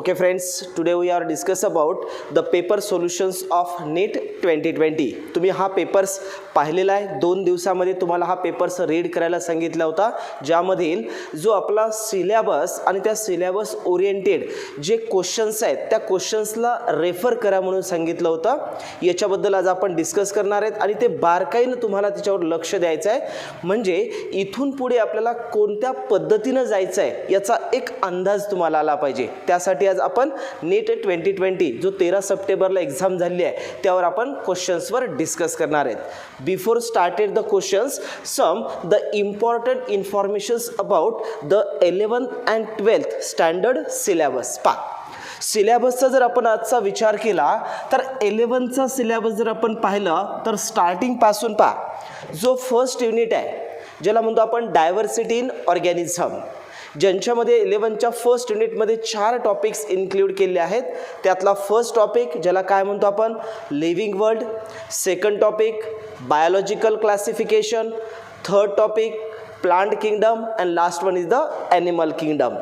Okay friends, today we are discuss about the paper solutions of NEET 2020. तुम्ही हा papers पाहिलेला आहे. 2 दिवसामध्ये तुम्हाला हा पेपर्स रीड करायला सांगितला होता, ज्यामधील जो आपला सिलेबस आणि त्या सिलेबस ओरिएंटेड जे क्वेश्चन्स आहेत त्या क्वेश्चन्सला रेफर करा म्हणून सांगितलं होतं. याच्याबद्दल आज आपण डिस्कस करणार आहेत आणि ते बारकाईने तुम्हाला त्याच्यावर लक्ष द्यायचं आहे, म्हणजे इथून पुढे आपल्याला कोणत्या पद्धतीने जायचं आहे याचा एक अंदाज तुम्हाला आला पाहिजे. त्यासाठी आज आपण नीट 2020 जो 13 सप्टेंबरला एग्जाम झाली आहे त्यावर आपण क्वेश्चन्सवर डिस्कस करणार आहेत. Before started the questions, some the important informations about the 11th and 12th standard syllabus. सिलेबसचा जर आपण आजचा विचार केला तर 11चा सिलेबस जर आपण पाहिलं तर स्टार्टिंग पासून जो फर्स्ट युनिट आहे ज्याला म्हणतो आपण डायव्हर्सिटी इन ऑर्गॅनिझम, ज्यांच्यामध्ये 11च्या फर्स्ट युनिटमध्ये 4 टॉपिक्स इन्क्लूड केले आहेत. त्यातला फर्स्ट टॉपिक ज्याला काय म्हणतो आपण living world, second topic biological classification, third topic plant kingdom and last one is the animal kingdom.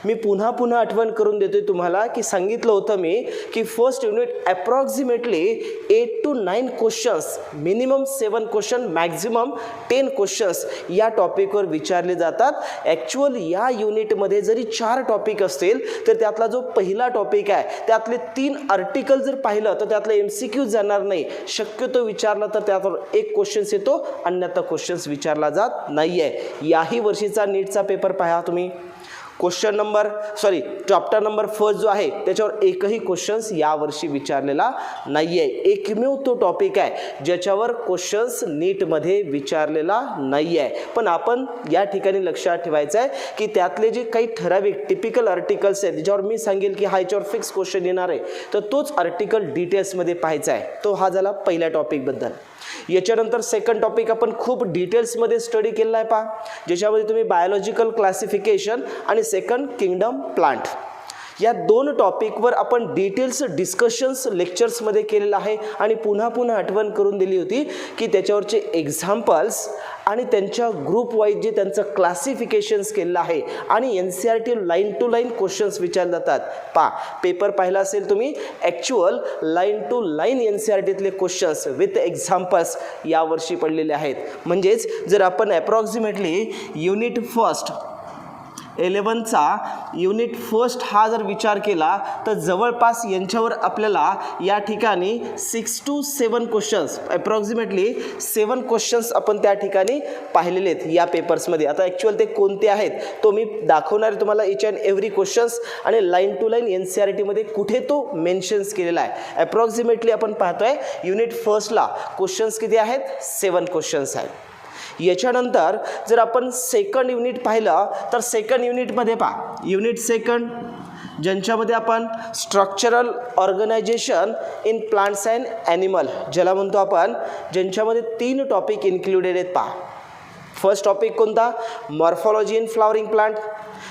मी पुन्हा आठवण करून देतोय तुम्हाला की सांगितलं होतं मी की first unit approximately 8 to 9 questions, minimum 7 question, maximum 10 questions या टॉपिकवर विचारले जातात. ॲक्च्युअल या युनिटमध्ये जरी 4 टॉपिक असतील तर त्यातला जो पहिला टॉपिक आहे त्यातले 3 आर्टिकल जर पाहिलं तर त्यातलं MCQ जाणार नाही. शक्यतो विचारला तर त्यावर एक क्वेश्चन्स येतो, अन्यथा क्वेश्चन्स विचारला जात नाही आहे. याही वर्षीचा नीटचा पेपर पहा तुम्ही, चॅप्टर नंबर फर्स्ट जो आहे त्याच्यावर एकही क्वेश्चन्स यावर्षी विचारलेला नाही आहे. एकमेव तो टॉपिक आहे ज्याच्यावर क्वेश्चन्स नीटमध्ये विचारलेला नाही आहे. पण आपण या ठिकाणी लक्षात ठेवायचं आहे की त्यातले जे काही ठराविक टिपिकल आर्टिकल्स आहेत ज्याच्यावर मी सांगेल की हा याच्यावर फिक्स क्वेश्चन येणार आहे, तर तोच आर्टिकल डिटेल्समध्ये पाहायचा आहे. तो हा झाला पहिल्या टॉपिकबद्दल. याच्यानंतर सेकंड टॉपिक आपण खूप डिटेल्समध्ये स्टडी केलेला आहे ज्याच्यामध्ये तुम्ही बायोलॉजिकल क्लासिफिकेशन आणि सेकंड किंगडम प्लांट या 2 टॉपिकवर आपण डिटेल्स डिस्कशन्स लेक्चर्समध्ये केलेलं आहे आणि पुन्हा आठवण करून दिली होती की त्याच्यावरचे एक्झाम्पल्स आणि त्यांच्या ग्रुप वाईज जे त्यांचं क्लासिफिकेशन्स केलेलं आहे आणि NCERT line to line questions विचारले जातात. पेपर पाहिला असेल तुम्ही, ॲक्च्युअल लाईन टू लाईन NCERTतले क्वेश्चन्स विथ एक्झाम्पल्स यावर्षी पडलेले आहेत. म्हणजेच जर आपण अप्रॉक्सिमेटली युनिट फर्स्ट 11चा युनिट फर्स्ट हा जर विचार केला तर जवळपास यांच्यावर आपल्याला या ठिकाणी 6 to 7 क्वेश्चन्स, अप्रॉक्सिमेटली 7 क्वेश्चन्स आपण त्या ठिकाणी पाहिलेले आहेत या पेपर्समध्ये. आता ॲक्च्युअल ते कोणते आहेत तो मी दाखवणार आहे तुम्हाला, इच अँड एव्हरी क्वेश्चन्स आणि लाईन टू लाईन NCERTमध्ये कुठे तो मेन्शन्स केलेला आहे. अप्रॉक्सिमेटली आपण पाहतोय युनिट फर्स्टला क्वेश्चन्स किती आहेत, 7 क्वेश्चन्स आहेत. याच्यानंतर जर आपण सेकंड युनिट पाहिलं तर सेकंड युनिटमध्ये युनिट सेकंड ज्यांच्यामध्ये आपण structural organisation in plants and animal ज्याला म्हणतो आपण, ज्यांच्यामध्ये 3 टॉपिक इन्क्लुडेड आहेत. फर्स्ट टॉपिक कोणता, morphology in flowering plant.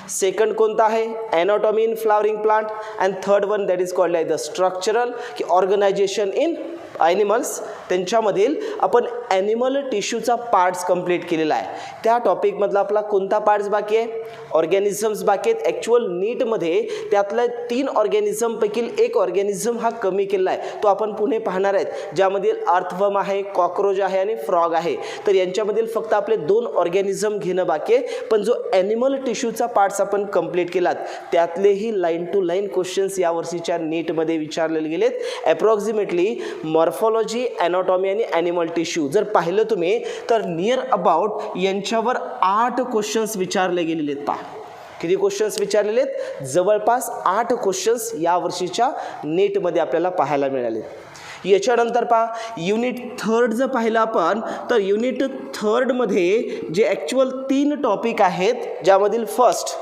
Second कोणता आहे, anatomy in flowering plant. And third one that is called like the structural की ऑर्गनायझेशन इन ॲनिमल्स. त्यांच्यामधील आपण ॲनिमल टिश्यूचा पार्ट्स कंप्लीट केलेला आहे. त्या टॉपिकमधला आपला कोणता पार्ट्स बाकी आहे, ऑर्गॅनिझम्स बाकी आहेत. ॲक्च्युअल नीटमध्ये त्यातल्या 3 ऑर्गॅनिझमपैकी एक ऑर्गॅनिझम हा कमी केला आहे, तो आपण पुढे पाहणार आहेत, ज्यामध्ये अर्थवर्म आहे, कॉकरोच आहे आणि फ्रॉग आहे. तर यांच्यामधील फक्त आपले 2 ऑर्गॅनिझम घेणं बाकी आहे. पण जो ॲनिमल टिश्यूचा पार्ट्स आपण कंप्लीट केलात त्यातलेही लाईन टू लाईन क्वेश्चन्स यावर्षीच्या नीटमध्ये विचारलेले गेलेत. अप्रॉक्सिमेटली मॉर्फॉलॉजी, ॲनाटॉमी आणि ॲनिमल टिश्यू जर पाहिलं तुम्ही तर नियर अबाउट यांच्यावर 8 क्वेश्चन्स विचारले गेलेले आहेत. किती क्वेश्चन्स विचारलेले आहेत, जवळपास 8 क्वेश्चन्स यावर्षीच्या नीटमध्ये आपल्याला पाहायला मिळाले. याच्यानंतर युनिट थर्ड जर पाहिलं आपण तर युनिट थर्डमध्ये जे ॲक्च्युअल 3 टॉपिक आहेत, ज्यामधील first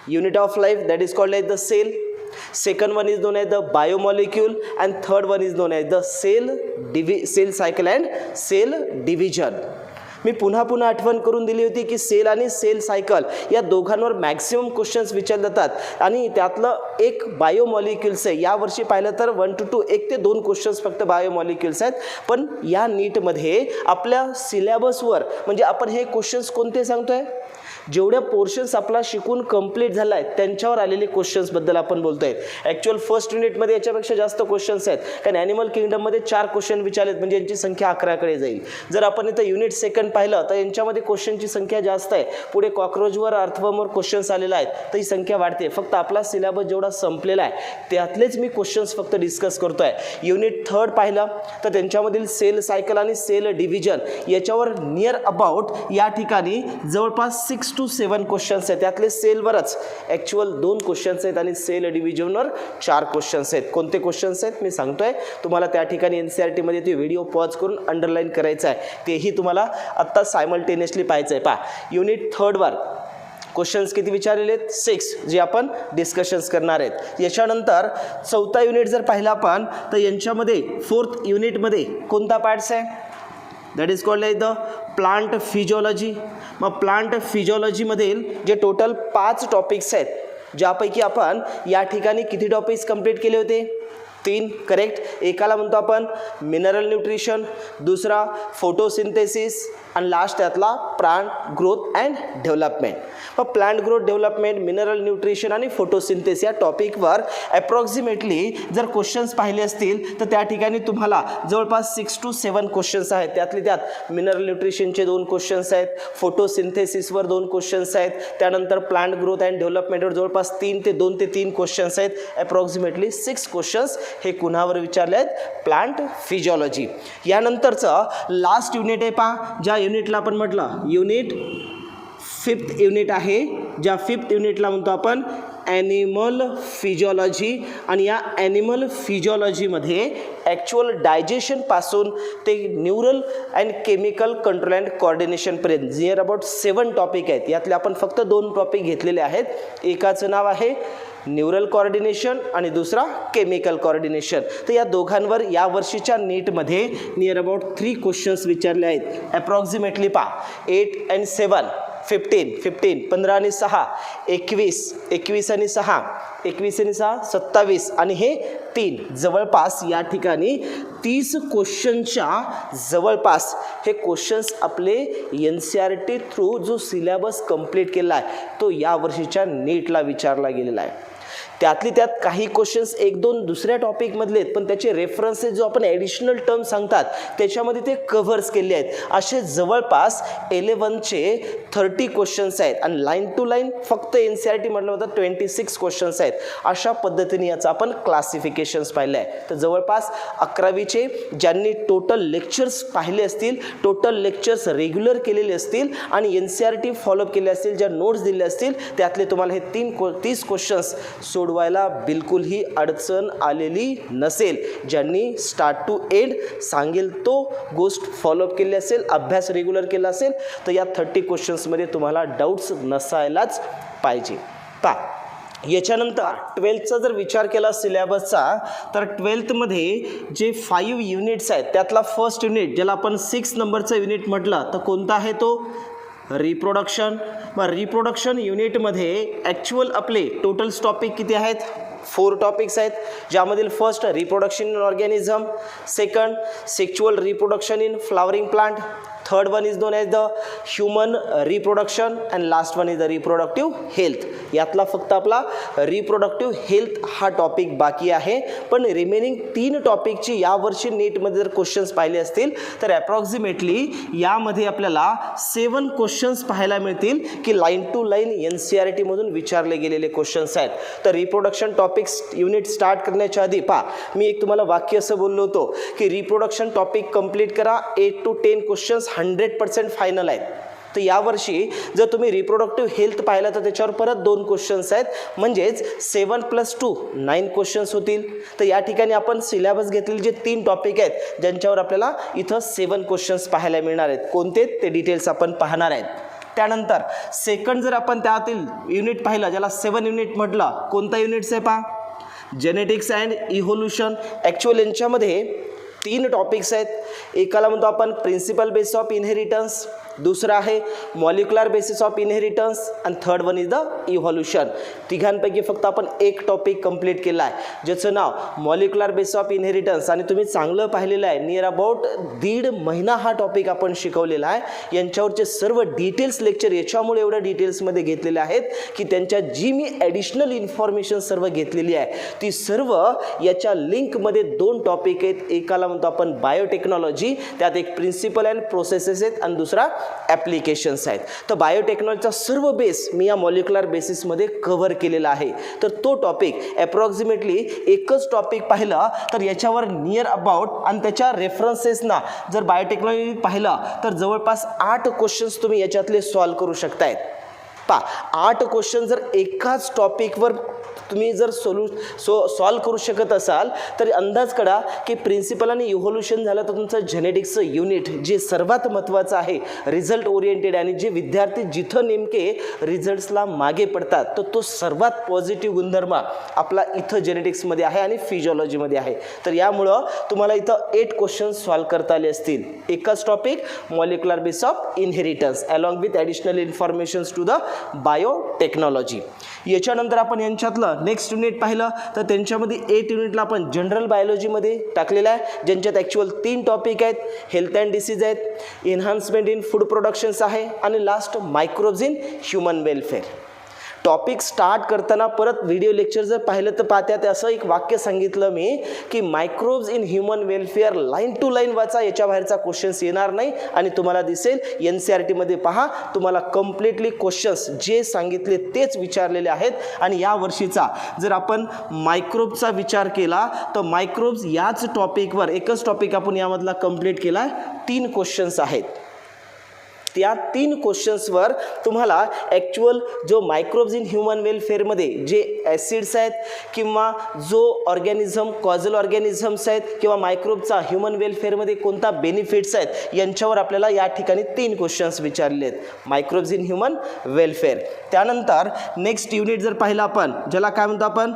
unit of life that is called like the cell, second one is known as the biomolecule and third one is known as the cell cycle and cell division. मी पुन्हा आठवण करून दिली होती की sale आणि sale cycle या दोघांवर maximum questions विचारले जातात आणि त्यातलं एक बायोमॉलिक्युल्स आहे. यावर्षी पाहिलं तर 1 to 2 1 ते 2 क्वेश्चन्स फक्त बायोमॉलिक्युल्स आहेत. पण या नीटमध्ये आपल्या सिलेबसवर म्हणजे आपण हे क्वेश्चन्स कोणते सांगतोय, जेवढ्या पोर्शन्स आपला शिकून कंप्लीट झाला आहे त्यांच्यावर आलेले क्वेश्चन्सबद्दल आपण बोलतोय. ॲक्च्युअल फर्स्ट युनिटमध्ये याच्यापेक्षा जास्त क्वेश्चन्स आहेत, कारण ॲनिमल किंगडममध्ये 4 क्वेश्चन विचारलेत, म्हणजे यांची संख्या 11कडे जाईल. जर आपण इथं युनिट सेकंड पाहिलं तर यांच्यामध्ये क्वेश्चनची संख्या जास्त आहे. पुढे कॉकरोचवर अर्थवर्मवर क्वेश्चन्स आलेला आहेत, तर ही संख्या वाढते. फक्त आपला सिलेबस जेवढा संपलेला आहे त्यातलेच मी क्वेश्चन्स फक्त डिस्कस करतोय. युनिट थर्ड पाहिलं तर त्यांच्यामधील सेल सायकल आणि सेल डिव्हिजन याच्यावर नियर अबाउट या ठिकाणी जवळपास 6 to 7 क्वेश्चन्स आहेत. त्यातले सेलवरच ॲक्च्युअल 2 क्वेश्चन्स आहेत आणि सेल डिव्हिजनवर 4 क्वेश्चन्स आहेत. कोणते क्वेश्चन्स आहेत मी सांगतोय तुम्हाला. त्या ठिकाणी NCERT मध्ये ते व्हिडिओ पॉज करून अंडरलाईन करायचं आहे, तेही तुम्हाला आत्ता सायमल्टेनियसली पाहायचं आहे. पहा, युनिट थर्डवर क्वेश्चन्स किती विचारलेले आहेत? 6, जे आपण डिस्कशन्स करणार आहेत. याच्यानंतर चौथा युनिट जर पाहिला आपण तर यांच्यामध्ये फोर्थ युनिटमध्ये कोणता पार्ट्स आहे? That is called like the plant physiology. मग प्लांट फिजिओलॉजीमधील जे टोटल 5 टॉपिक्स आहेत, ज्यापैकी आपण या ठिकाणी किती टॉपिक्स कंप्लीट केले होते? 3, करेक्ट. एकाला म्हणतो आपण मिनरल न्यूट्रिशन, दुसरा फोटोसिंथेसिस आणि लास्ट त्यातला प्लांट ग्रोथ अँड डेव्हलपमेंट. मग plant growth development, mineral nutrition आणि फोटोसिंथेसिस या टॉपिकवर अप्रॉक्सिमेटली जर क्वेश्चन्स पाहिले असतील तर त्या ठिकाणी तुम्हाला जवळपास 6 to 7 क्वेश्चन्स आहेत. त्यातले त्यात मिनरल न्यूट्रिशनचे 2 क्वेश्चन्स आहेत, फोटोसिंथेसिसवर 2 क्वेश्चन्स आहेत, त्यानंतर प्लांट ग्रोथ अँड डेव्हलपमेंटवर जवळपास 2 ते 3 क्वेश्चन्स आहेत. अप्रॉक्सिमेटली 6 क्वेश्चन्स हे कुणावर विचारले आहेत? Plant physiology. यानंतरचं लास्ट युनिट आहे पहा, ज्या युनिटला आपण म्हटलं युनिट 5th युनिट आहे, ज्या 5th युनिटला म्हणतो आपण ॲनिमल फिजिओलॉजी. आणि या ॲनिमल फिजिओलॉजीमध्ये ॲक्च्युअल डायजेशनपासून ते neural and chemical control and कोऑर्डिनेशनपर्यंत नियर अबाउट 7 टॉपिक आहेत. यातले आपण फक्त 2 टॉपिक घेतलेले आहेत. एकाचं नाव आहे न्यूरल कोऑर्डिनेशन आणि दुसरा केमिकल कोऑर्डिनेशन. तर या दोघांवर या वर्षीच्या नीटमध्ये नियर अबाउट 3 क्वेश्चन्स विचारले आहेत. अप्रॉक्सिमेटली पहा 8 and 7 15 15 आणि 6 21 आणि 6 27 आणि हे 3, जवळपास या ठिकाणी 30 क्वेश्चनच्या जवळपास हे क्वेश्चन्स आपले NCERT थ्रू जो सिलेबस कंप्लीट केला आहे तो या वर्षीच्या नीटला विचारला गेलेला आहे. त्यातली त्यात काही क्वेश्चन्स 1-2 दुसऱ्या टॉपिकमधले आहेत, पण त्याचे रेफरन्सेस जो आपण ॲडिशनल टर्म सांगतात त्याच्यामध्ये ते कव्हर्स केले आहेत. असे जवळपास 11चे 30 क्वेश्चन्स आहेत आणि लाईन टू लाईन फक्त NCERT म्हटलं होतं 26 क्वेश्चन्स आहेत. अशा पद्धतीने याचं आपण क्लासिफिकेशन्स पाहिलं आहे. तर जवळपास 11वीचे ज्यांनी टोटल लेक्चर्स पाहिले असतील, टोटल लेक्चर्स रेग्युलर केलेले असतील आणि NCERT फॉलोअप केले असतील, ज्या नोट्स दिले असतील, त्यातले तुम्हाला हे 30 क्वेश्चन्स सोडवायला बिलकुलही अडचण आलेली नसेल. ज्यांनी स्टार्ट टू एंड सांगेल तो गोष्ट फॉलोअप केली असेल, अभ्यास रेग्युलर केला असेल, तर या 30 क्वेश्चन्समध्ये तुम्हाला डाऊट्स नसायलाच पाहिजे. याच्यानंतर 12thचा जर विचार केला सिलेबसचा, तर 12thमध्ये जे 5 युनिट्स आहेत त्यातला फर्स्ट युनिट ज्याला आपण 6 नंबरचं युनिट म्हटलं तर कोणता आहे तो? रिप्रोडक्शन. मग रिप्रोडक्शन युनिटमध्ये ॲक्च्युअल आपले टोटल टॉपिक किती आहेत? 4 टॉपिक्स आहेत, ज्यामधील first reproduction in organism, second sexual reproduction in flowering plant, third one is known as the human reproduction and last one is the reproductive health. यातला फक्त आपला रिप्रोडक्टिव्ह हेल्थ हा topic बाकी आहे. पण रिमेनिंग 3 टॉपिकची यावर्षी नीटमध्ये जर क्वेश्चन्स पाहिले असतील तर अप्रॉक्सिमेटली यामध्ये आपल्याला 7 क्वेश्चन्स पाहायला मिळतील की लाईन टू लाईन NCERT मधून विचारले गेलेले क्वेश्चन्स आहेत. तर रिप्रोडक्शन टॉपिक्स युनिट स्टार्ट करण्याच्या आधी मी एक तुम्हाला वाक्य असं बोललो होतो की रिप्रोडक्शन टॉपिक कंप्लीट करा, 8 to 10 क्वेश्चन्स 100% फायनल आहेत. तर यावर्षी जर तुम्ही रिप्रोडक्टिव्ह हेल्थ पाहिलं तर त्याच्यावर परत 2 क्वेश्चन्स आहेत, म्हणजेच 7 + 2 9 क्वेश्चन्स होतील. तर या ठिकाणी आपण सिलेबस घेतलेले जे 3 टॉपिक आहेत ज्यांच्यावर आपल्याला इथं 7 क्वेश्चन्स पाहायला मिळणार आहेत. कोणते ते डिटेल्स आपण पाहणार आहेत. त्यानंतर सेकंड जर आपण त्यातील युनिट पाहिलं ज्याला 7 युनिट म्हटलं, कोणता युनिट्स आहे पहा? Genetics and evolution. ॲक्च्युअल यांच्यामध्ये 3 टॉपिक्स आहेत. एकाला म्हणतो आपण प्रिन्सिपल बेस ऑफ इनहेरिटन्स, दुसरा आहे मॉलिक्युलर बेसिस ऑफ इनहेरिटन्स आणि third one is the evolution. तिघांपैकी फक्त आपण एक टॉपिक कंप्लीट केला आहे ज्याचं नाव मॉलिक्युलर बेसिस ऑफ इनहेरिटन्स, आणि तुम्ही चांगलं पाहिलेलं आहे. नियर अबाउट 1.5 महिना हा टॉपिक आपण शिकवलेला आहे. यांच्यावरचे सर्व डिटेल्स लेक्चर याच्यामुळे एवढ्या डिटेल्समध्ये घेतलेले आहेत की त्यांच्या जी मी ॲडिशनल इन्फॉर्मेशन सर्व घेतलेली आहे ती सर्व याच्या लिंकमध्ये 2 टॉपिक आहेत. एकाला म्हणतो आपण बायोटेक्नॉलॉजी, त्यात एक प्रिन्सिपल अँड प्रोसेसेस आहेत आणि दुसरा ॲप्लिकेशन्स आहेत. तर बायोटेक्नॉलॉजीचा सर्व बेस मी या मॉलिक्युलर बेसिसमध्ये कव्हर केलेला आहे. तर तो टॉपिक ॲप्रॉक्सिमेटली एकच टॉपिक पाहिला तर याच्यावर नियर अबाउट आणि त्याच्या रेफरन्सेसना जर बायोटेक्नॉलॉजी पाहिला तर जवळपास 8 क्वेश्चन्स तुम्ही याच्यातले सॉल्व करू शकतायत. 8 क्वेश्चन जर एकाच टॉपिकवर तुम्ही जर सॉल्व करू शकत असाल तर अंदाज करा की प्रिन्सिपल आणि इव्होल्युशन झालं तर तुमचं जेनेटिक्सचं युनिट जे सर्वात महत्त्वाचं आहे, रिझल्ट ओरिएंटेड, आणि जे विद्यार्थी जिथं नेमके रिझल्ट्सला मागे पडतात तर तो सर्वात पॉझिटिव्ह गुणधर्म आपला इथं जेनेटिक्समध्ये आहे आणि फिजिओलॉजीमध्ये आहे. तर यामुळं तुम्हाला इथं 8 क्वेश्चन सॉल्व करता आले असतील. एकच topic molecular base of inheritance along with additional informations to the biotechnology. याच्यानंतर आपण यांच्यातलं नेक्स्ट युनिट पाहिलं तर त्यांच्यामध्ये 8 युनिटला आपण जनरल बायोलॉजीमध्ये टाकलेलं आहे, ज्यांच्यात ॲक्च्युअल 3 टॉपिक आहेत. हेल्थ अँड डिसीज आहेत, एन्हान्समेंट इन फूड प्रोडक्शन्स आहे आणि last microbes in human welfare. Topic start करताना परत व्हिडिओ लेक्चर जर पाहिलं तर पाहत्यात असं एक वाक्य सांगितलं मी की microbes in human welfare line to line वाचा, याच्या बाहेरचा क्वेश्चन्स येणार नाही. आणि तुम्हाला दिसेल NCERTमध्ये पहा तुम्हाला कम्प्लिटली क्वेश्चन्स जे सांगितले तेच विचारलेले आहेत. आणि या वर्षीचा जर आपण मायक्रोबचा विचार केला तर मायक्रोब्स याच टॉपिकवर एकच टॉपिक आपण यामधला कंप्लीट केला आहे. 3 क्वेश्चन्स आहेत. त्या 3 क्वेश्चन्सवर तुम्हाला ॲक्च्युअल जो मायक्रोब्स इन ह्युमन वेलफेअरमध्ये जे ॲसिड्स आहेत किंवा जो ऑर्गॅनिझम कॉझल ऑर्गॅनिझम्स आहेत किंवा मायक्रोबचा ह्युमन वेलफेअरमध्ये कोणता बेनिफिट्स आहेत यांच्यावर आपल्याला या ठिकाणी 3 क्वेश्चन्स विचारले आहेत मायक्रोब्स इन ह्युमन वेलफेअर. त्यानंतर नेक्स्ट युनिट जर पाहिलं आपण ज्याला काय म्हणतो आपण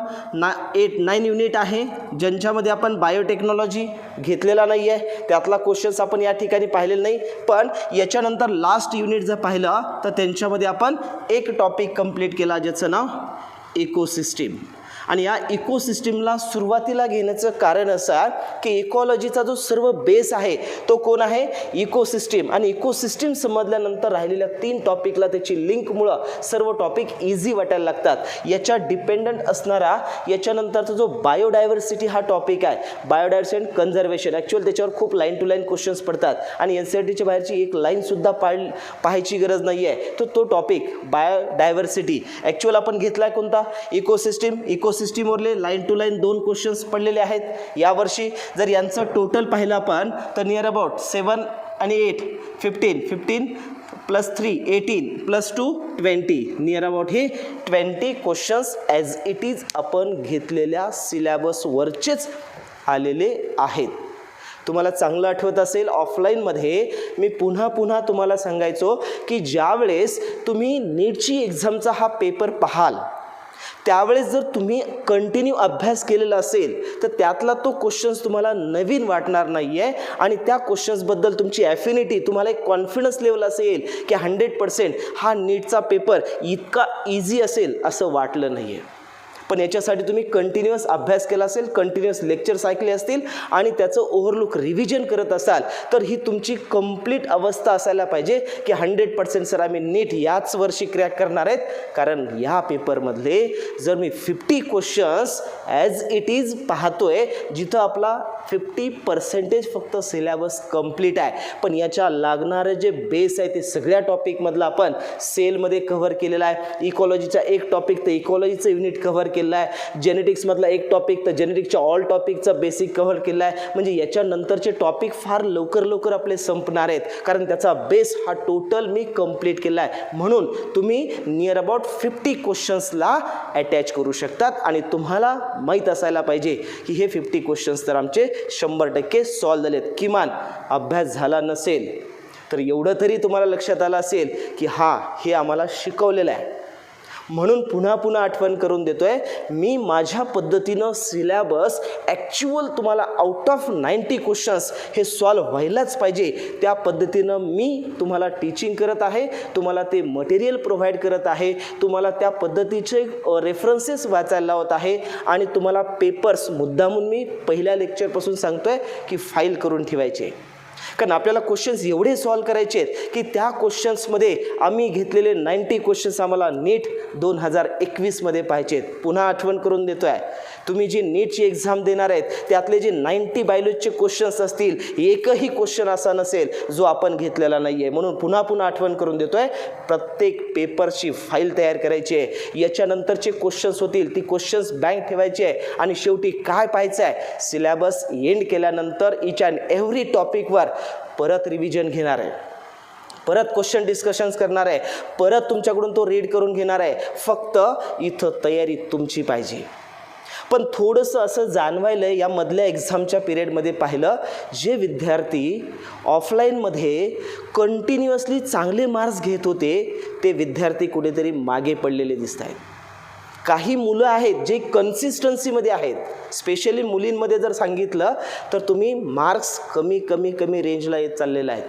9 युनिट आहे ज्यांच्यामध्ये आपण बायोटेक्नॉलॉजी घेतलेला नाही आहे, त्यातला क्वेश्चन्स आपण या ठिकाणी पाहिलेला नाही. पण याच्यानंतर लास्ट युनिट जर पाहिलं तर त्यांच्यामध्ये आपण एक टॉपिक कंप्लीट केला ज्याचं नाव इकोसिस्टीम. आणि या इकोसिस्टीमला सुरुवातीला घेण्याचं कारण असं की इकॉलॉजीचा जो सर्व बेस आहे तो कोण आहे, इकोसिस्टीम. आणि इकोसिस्टीम समजल्यानंतर राहिलेल्या 3 टॉपिकला त्याची लिंकमुळं सर्व टॉपिक इझी वाटायला लागतात. याच्या डिपेंडंट असणारा याच्यानंतरचा जो बायोडायव्हर्सिटी हा टॉपिक आहे, बायोडायव्हर्सिटी अँड कन्झर्वेशन, ॲक्च्युअल त्याच्यावर खूप लाईन टू लाईन क्वेश्चन्स पडतात आणि NCERTच्या बाहेरची एक लाईनसुद्धा पाहायची गरज नाही आहे. तो टॉपिक बायोडायव्हर्सिटी ॲक्च्युअल आपण घेतला आहे कोणता, इकोसिस्टीम. इकोसिस्टीमवरले लाईन टू लाईन 2 क्वेश्चन्स पडलेले आहेत यावर्षी. जर यांचं टोटल पाहिलं आपण तर नियर अबाउट 7 आणि 8 15 प्लस 3 18 प्लस 2 20 नियर अबाउट हे 20 क्वेश्चन्स ॲज इट इज आपण घेतलेल्या सिलॅबसवरचेच आलेले आहेत. तुम्हाला चांगलं आठवत असेल ऑफलाईनमध्ये मी पुन्हा तुम्हाला सांगायचो की ज्यावेळेस तुम्ही नीटची एक्झामचा हा पेपर पाहाल त्यावेळेस जर तुम्ही कंटिन्यू अभ्यास केलेला असेल तर त्यातला तो क्वेश्चन्स तुम्हाला नवीन वाटणार नाही आहे आणि त्या क्वेश्चन्सबद्दल तुमची ॲफिनिटी, तुम्हाला एक कॉन्फिडन्स लेवल असेल की 100% हा नीटचा पेपर इतका इझी असेल असं वाटलं नाही आहे. पण याच्यासाठी तुम्ही कंटिन्युअस अभ्यास केला असेल, कंटिन्युअस लेक्चर्स ऐकले असतील आणि त्याचं ओव्हरलुक रिव्हिजन करत असाल तर ही तुमची कंप्लीट अवस्था असायला पाहिजे की 100% सर आम्ही नीट याच वर्षी क्रॅक करणार आहेत. कारण या पेपरमधले जर मी 50 क्वेश्चन्स ॲज इट इज पाहतोय जिथं आपला 50% फक्त सिलॅबस कंप्लीट आहे, पण याच्या लागणारं जे बेस आहे ते सगळ्या टॉपिकमधलं आपण सेलमध्ये कव्हर केलेलं आहे. इकॉलॉजीचा एक टॉपिक तर इकॉलॉजीचं युनिट कव्हर केलं आहे, जेनेटिक्समधला एक टॉपिक तर जेनेटिक्सच्या ऑल टॉपिकचा बेसिक कव्हर केला आहे. म्हणजे याच्यानंतरचे टॉपिक फार लवकर आपले संपणार आहेत कारण त्याचा बेस हा टोटल मी कंप्लीट केला आहे. म्हणून तुम्ही नियर अबाउट 50 क्वेश्चन्सला अटॅच करू शकतात आणि तुम्हाला माहीत असायला पाहिजे की हे 50 क्वेश्चन्स तर आमचे 100% सॉल्व झालेत. किमान अभ्यास झाला नसेल तर एवढं तरी तुम्हाला लक्षात आलं असेल की हां हे आम्हाला शिकवलेलं आहे. म्हणून पुन्हा पुन्हा आठवण करून देतोय, मी माझ्या पद्धतीनं सिलॅबस ॲक्च्युअल तुम्हाला आउट ऑफ 90 क्वेश्चन्स हे सॉल्व्ह व्हायलाच पाहिजे त्या पद्धतीनं मी तुम्हाला टीचिंग करत आहे, तुम्हाला ते मटेरियल प्रोव्हाइड करत आहे, तुम्हाला त्या पद्धतीचे रेफरन्सेस वाचायला लावत आहे आणि तुम्हाला पेपर्स मुद्दामून मी पहिल्या लेक्चरपासून सांगतोय की फाईल करून ठेवायचे. कारण आपल्याला क्वेश्चन्स एवढे सॉल्व्ह करायचे आहेत की त्या क्वेश्चन्समध्ये आम्ही घेतलेले 90 क्वेश्चन्स आम्हाला नीट 2021मध्ये पाहिजेत. पुन्हा आठवण करून देतो आहे, तुम्ही जी नीटची एक्झाम देणार आहेत त्यातले जे 90 बायोलॉजीचे क्वेश्चन्स असतील, एकही क्वेश्चन असा नसेल जो आपण घेतलेला नाही आहे. म्हणून पुन्हा पुन्हा आठवण करून देतो आहे, प्रत्येक पेपरची फाईल तयार करायची आहे. याच्यानंतरचे क्वेश्चन्स होतील ती क्वेश्चन्स बँक ठेवायची आहे आणि शेवटी काय पाहायचं आहे, सिलॅबस एंड केल्यानंतर इच अँड एव्हरी टॉपिकवर परत रिव्हिजन घेणार आहे, परत क्वेश्चन डिस्कशन्स करणार आहे, परत तुमच्याकडून तो रीड करून घेणार आहे. फक्त इथं तयारी तुमची पाहिजे. पण थोडंसं असं जाणवायलं या मधल्या एक्झामच्या पिरियडमध्ये पाहिलं, जे विद्यार्थी ऑफलाईनमध्ये कंटिन्युअसली चांगले मार्क्स घेत होते ते विद्यार्थी कुठेतरी मागे पडलेले दिसत आहेत. काही मुलं आहेत जे कन्सिस्टन्सीमध्ये आहेत, स्पेशली मुलींमध्ये जर सांगितलं तर तुम्ही मार्क्स कमी कमी कमी रेंजला येत चाललेला आहे.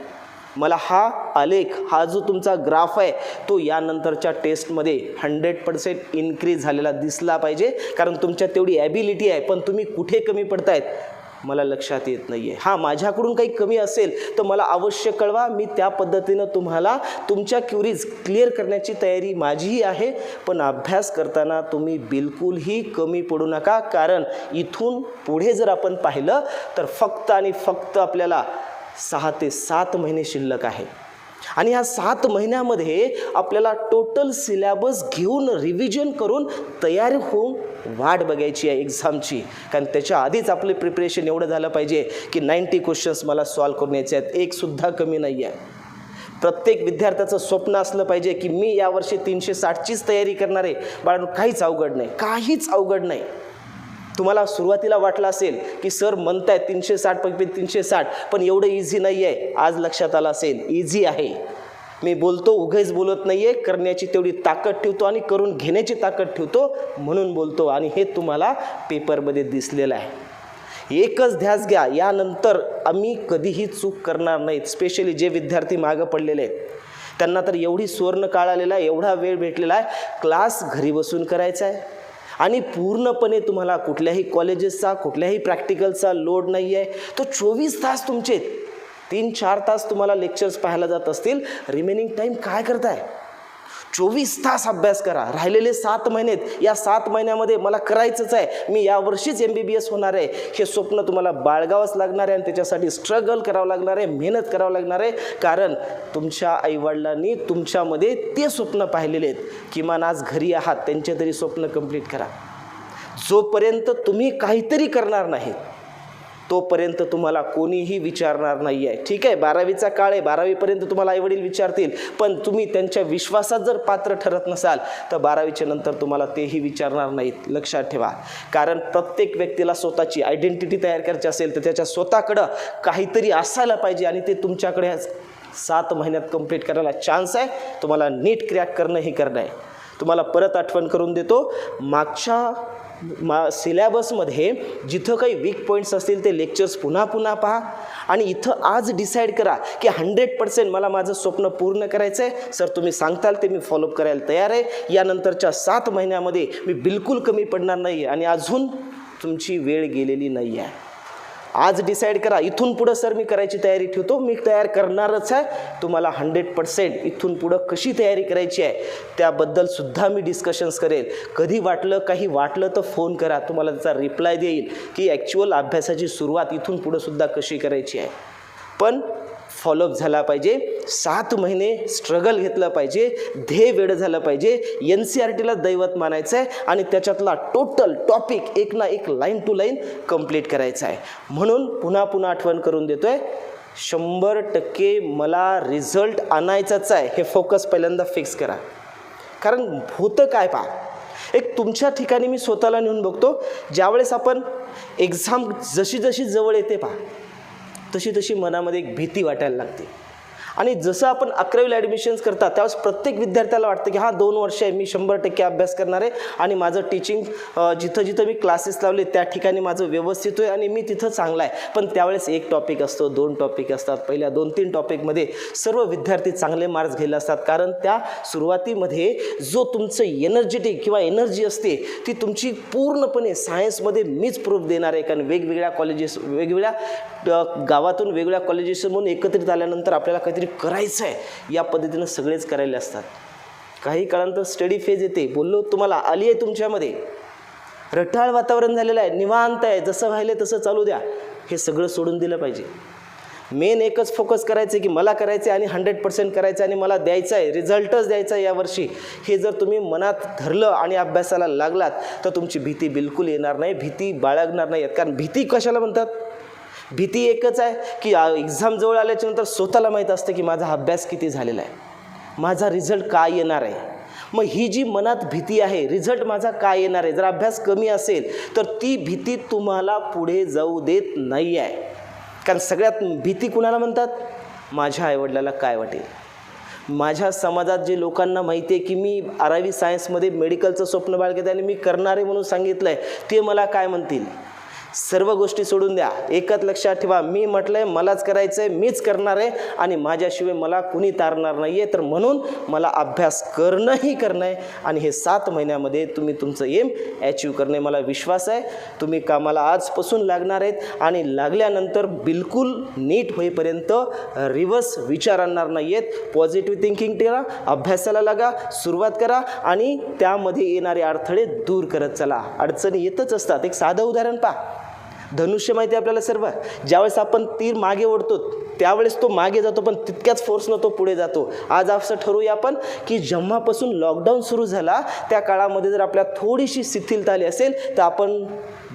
मला हा आलेख, हा जो तुमचा ग्राफ आहे तो यानंतरच्या टेस्टमध्ये 100% इन्क्रीज झालेला दिसला पाहिजे. कारण तुमच्यात तेवढी ॲबिलिटी आहे, पण तुम्ही कुठे कमी पडतायत मला लक्षात येत नाही आहे. हां, माझ्याकडून काही कमी असेल तर मला अवश्य कळवा, मी त्या पद्धतीनं तुम्हाला तुमच्या क्युरीज क्लिअर करण्याची तयारी माझीही आहे. पण अभ्यास करताना तुम्ही बिलकुलही कमी पडू नका, कारण इथून पुढे जर आपण पाहिलं तर फक्त आणि फक्त आपल्याला 6 ते 7 महिने शिल्लक आहे आणि ह्या 7 महिन्यामध्ये आपल्याला टोटल सिलॅबस घेऊन रिव्हिजन करून तयार होऊन वाट बघायची आहे एक्झामची. कारण त्याच्या आधीच आपले प्रिपरेशन एवढं झालं पाहिजे की 90 क्वेश्चन्स मला सॉल्व्ह करून यायचे आहेत, एकसुद्धा कमी नाही आहे. प्रत्येक विद्यार्थ्याचं स्वप्न असलं पाहिजे की मी यावर्षी 360चीच तयारी करणार आहे. बाळांनो, काहीच अवघड नाही, काहीच अवघड नाही. तुम्हाला सुरुवातीला वाटलं असेल की सर म्हणतायत 360 पैकी 360, पण एवढं इझी नाही आहे. आज लक्षात आलं असेल, इझी आहे. मी बोलतो, उगाच बोलत नाही आहे, करण्याची तेवढी ताकद ठेवतो आणि करून घेण्याची ताकद ठेवतो म्हणून बोलतो आणि हे तुम्हाला पेपरमध्ये दिसलेलं आहे. एकच ध्यास घ्या, यानंतर आम्ही कधीही चूक करणार नाहीत. स्पेशली जे विद्यार्थी मागं पडलेले आहेत त्यांना तर एवढी सुवर्ण काळ आलेला आहे, एवढा वेळ भेटलेला आहे, क्लास घरी बसून करायचा आहे आणि पूर्णपणे तुम्हाला कुठल्याही कॉलेजेसचा कुठल्याही प्रॅक्टिकलचा लोड नाही आहे. तो 24 तास तुमचे 3-4 तास तुम्हाला लेक्चर्स पाहायला जात असतील, रिमेनिंग टाईम काय करताय? 24 तास अभ्यास करा. राहिलेले 7 महिनेत, या 7 महिन्यामध्ये मला करायचंच आहे, मी यावर्षीच MBBS होणार आहे, हे स्वप्न तुम्हाला बाळगावंच लागणार आहे आणि त्याच्यासाठी स्ट्रगल करावं लागणार आहे, मेहनत करावं लागणार आहे. कारण तुमच्या आईवडिलांनी तुमच्यामध्ये ते स्वप्न पाहिलेले आहेत. किमान आज घरी आहात, त्यांचे तरी स्वप्न कंप्लीट करा. जोपर्यंत तुम्ही काहीतरी करणार नाहीत तोपर्यंत तुम्हाला कोणीही विचारणार नाही आहे. ठीक आहे, 12वीचा काळ आहे, 12वीपर्यंत तुम्हाला आईवडील विचारतील, पण तुम्ही त्यांच्या विश्वासात जर पात्र ठरत नसाल तर 12वीच्या नंतर तुम्हाला तेही विचारणार नाहीत. लक्षात ठेवा. कारण प्रत्येक व्यक्तीला स्वतःची आयडेंटिटी तयार करायची असेल तर त्याच्या स्वतःकडं काहीतरी असायला पाहिजे आणि ते तुमच्याकडे 7 महिन्यात कंप्लीट करायला चान्स आहे. तुम्हाला नीट क्रॅक करणं हे करणं आहे. तुम्हाला परत आठवण करून देतो, मागच्या सिलॅबसमध्ये जिथं काही वीक पॉईंट्स असतील ते लेक्चर्स पुन्हा पुन्हा पहा आणि इथं आज डिसाईड करा की 100% मला माझं स्वप्न पूर्ण करायचं आहे. सर तुम्ही सांगताल ते मी फॉलोअप करायला तयार आहे. यानंतरच्या 7 महिन्यामध्ये मी बिलकुल कमी पडणार नाही आणि अजून तुमची वेळ गेलेली नाही आहे. आज डिसाईड करा, इथून पुढं सर मी करायची तयारी ठेवतो, मी तयार करणारच आहे. तुम्हाला 100% इथून पुढं कशी तयारी करायची आहे त्याबद्दल सुद्धा मी डिस्कशन्स करेल. कधी काही वाटलं तर फोन करा, तुम्हाला त्याचा रिप्लाय देईल की ॲक्च्युअल अभ्यासाची सुरुवात इथून पुढं सुद्धा कशी करायची आहे. पण फॉलोअप झाला पाहिजे, 7 महिने स्ट्रगल घेतलं पाहिजे, ध्येय वेळ झालं पाहिजे, NCERTला दैवत मानायचं आहे आणि त्याच्यातला टोटल टॉपिक एक ना एक लाईन टू लाईन कंप्लीट करायचं आहे. म्हणून पुन्हा पुन्हा आठवण करून देतोय, 100% मला रिझल्ट आणायचाच आहे, हे फोकस पहिल्यांदा फिक्स करा. कारण होतं काय पहा, एक तुमच्या ठिकाणी मी स्वतःला नेऊन बघतो, ज्यावेळेस आपण एक्झाम जशी जशी जवळ येते पहा तशी तशी मनामध्ये एक भीती वाटायला लागते आणि जसं आपण 11वीला ॲडमिशन्स करतात त्यावेळेस प्रत्येक विद्यार्थ्याला वाटतं की हा 2 वर्ष आहे, मी 100% अभ्यास करणार आहे आणि माझं टीचिंग जिथं जिथं मी क्लासेस लावले त्या ठिकाणी माझं व्यवस्थित आहे आणि मी तिथं चांगला आहे. पण त्यावेळेस एक टॉपिक असतो, 2 टॉपिक असतात, पहिल्या 2-3 टॉपिकमध्ये सर्व विद्यार्थी चांगले मार्क्स घ्यायला असतात. कारण त्या सुरुवातीमध्ये जो तुमचं एनर्जेटिक किंवा एनर्जी असते ती तुमची पूर्णपणे सायन्समध्ये मीच प्रूफ देणार आहे. कारण वेगवेगळ्या कॉलेजेस, वेगवेगळ्या गावातून वेगवेगळ्या कॉलेजेस म्हणून एकत्रित आल्यानंतर आपल्याला काहीतरी करायचं आहे या पद्धतीनं सगळेच करायला असतात. काही काळानंतर स्टडी फेज येते, बोललो तुम्हाला आली आहे, तुमच्यामध्ये रटाळ वातावरण झालेलं आहे, निवांत आहे, जसं व्हायलं तसं चालू द्या. हे सगळं सोडून दिलं पाहिजे. मेन एकच फोकस करायचं की मला करायचं आहे आणि 100% करायचं आणि मला द्यायचं आहे, रिझल्टच द्यायचा आहे यावर्षी. हे जर तुम्ही मनात धरलं आणि अभ्यासाला लागलात तर तुमची भीती बिलकुल येणार नाही, भीती बाळगणार नाही. कारण भीती कशाला म्हणतात? भीती एकच आहे की एक्झाम जवळ आल्याच्यानंतर स्वतःला माहीत असतं की माझा अभ्यास किती झालेला आहे, माझा रिझल्ट काय येणार आहे. मग ही जी मनात भीती आहे, रिझल्ट माझा काय येणार आहे, जर अभ्यास कमी असेल तर ती भीती तुम्हाला पुढे जाऊ देत नाही आहे. कारण सगळ्यात भीती कुणाला म्हणतात? माझ्या आईवडिलाला काय वाटेल, माझ्या समाजात जे लोकांना माहिती आहे की मी 12वी सायन्समध्ये मेडिकलचं स्वप्न बाळगत आणि मी करणार आहे म्हणून सांगितलं आहे, ते मला काय म्हणतील. सर्व गोष्टी सोडून द्या, एकच लक्षात ठेवा, मी म्हटलं आहे मलाच करायचं आहे, मीच करणार आहे आणि माझ्याशिवाय मला कुणी तारणार नाही आहे. तर म्हणून मला अभ्यास करणंही करणं आहे आणि हे 7 महिन्यामध्ये तुम्ही तुमचं एम अचीव करणे. मला विश्वास आहे तुम्ही कामाला आजपासून लागणार आहेत आणि लागल्यानंतर बिलकुल नीट होईपर्यंत रिव्हर्स विचार आणणार नाही आहेत. पॉझिटिव्ह थिंकिंग करा, अभ्यासाला लागा, सुरुवात करा आणि त्यामध्ये येणारे अडथळे दूर करत चला. अडचणी येतच असतात. एक साधं उदाहरण पहा, धनुष्य माहिती आहे आपल्याला सर्व. ज्यावेळेस आपण तीर मागे ओढतो त्यावेळेस तो मागे जातो पण तितक्याच फोर्सनं तो पुढे जातो. आज असं ठरवूया आपण की जेव्हापासून लॉकडाऊन सुरू झाला त्या काळामध्ये जर आपल्याला थोडीशी शिथिलता आली असेल तर आपण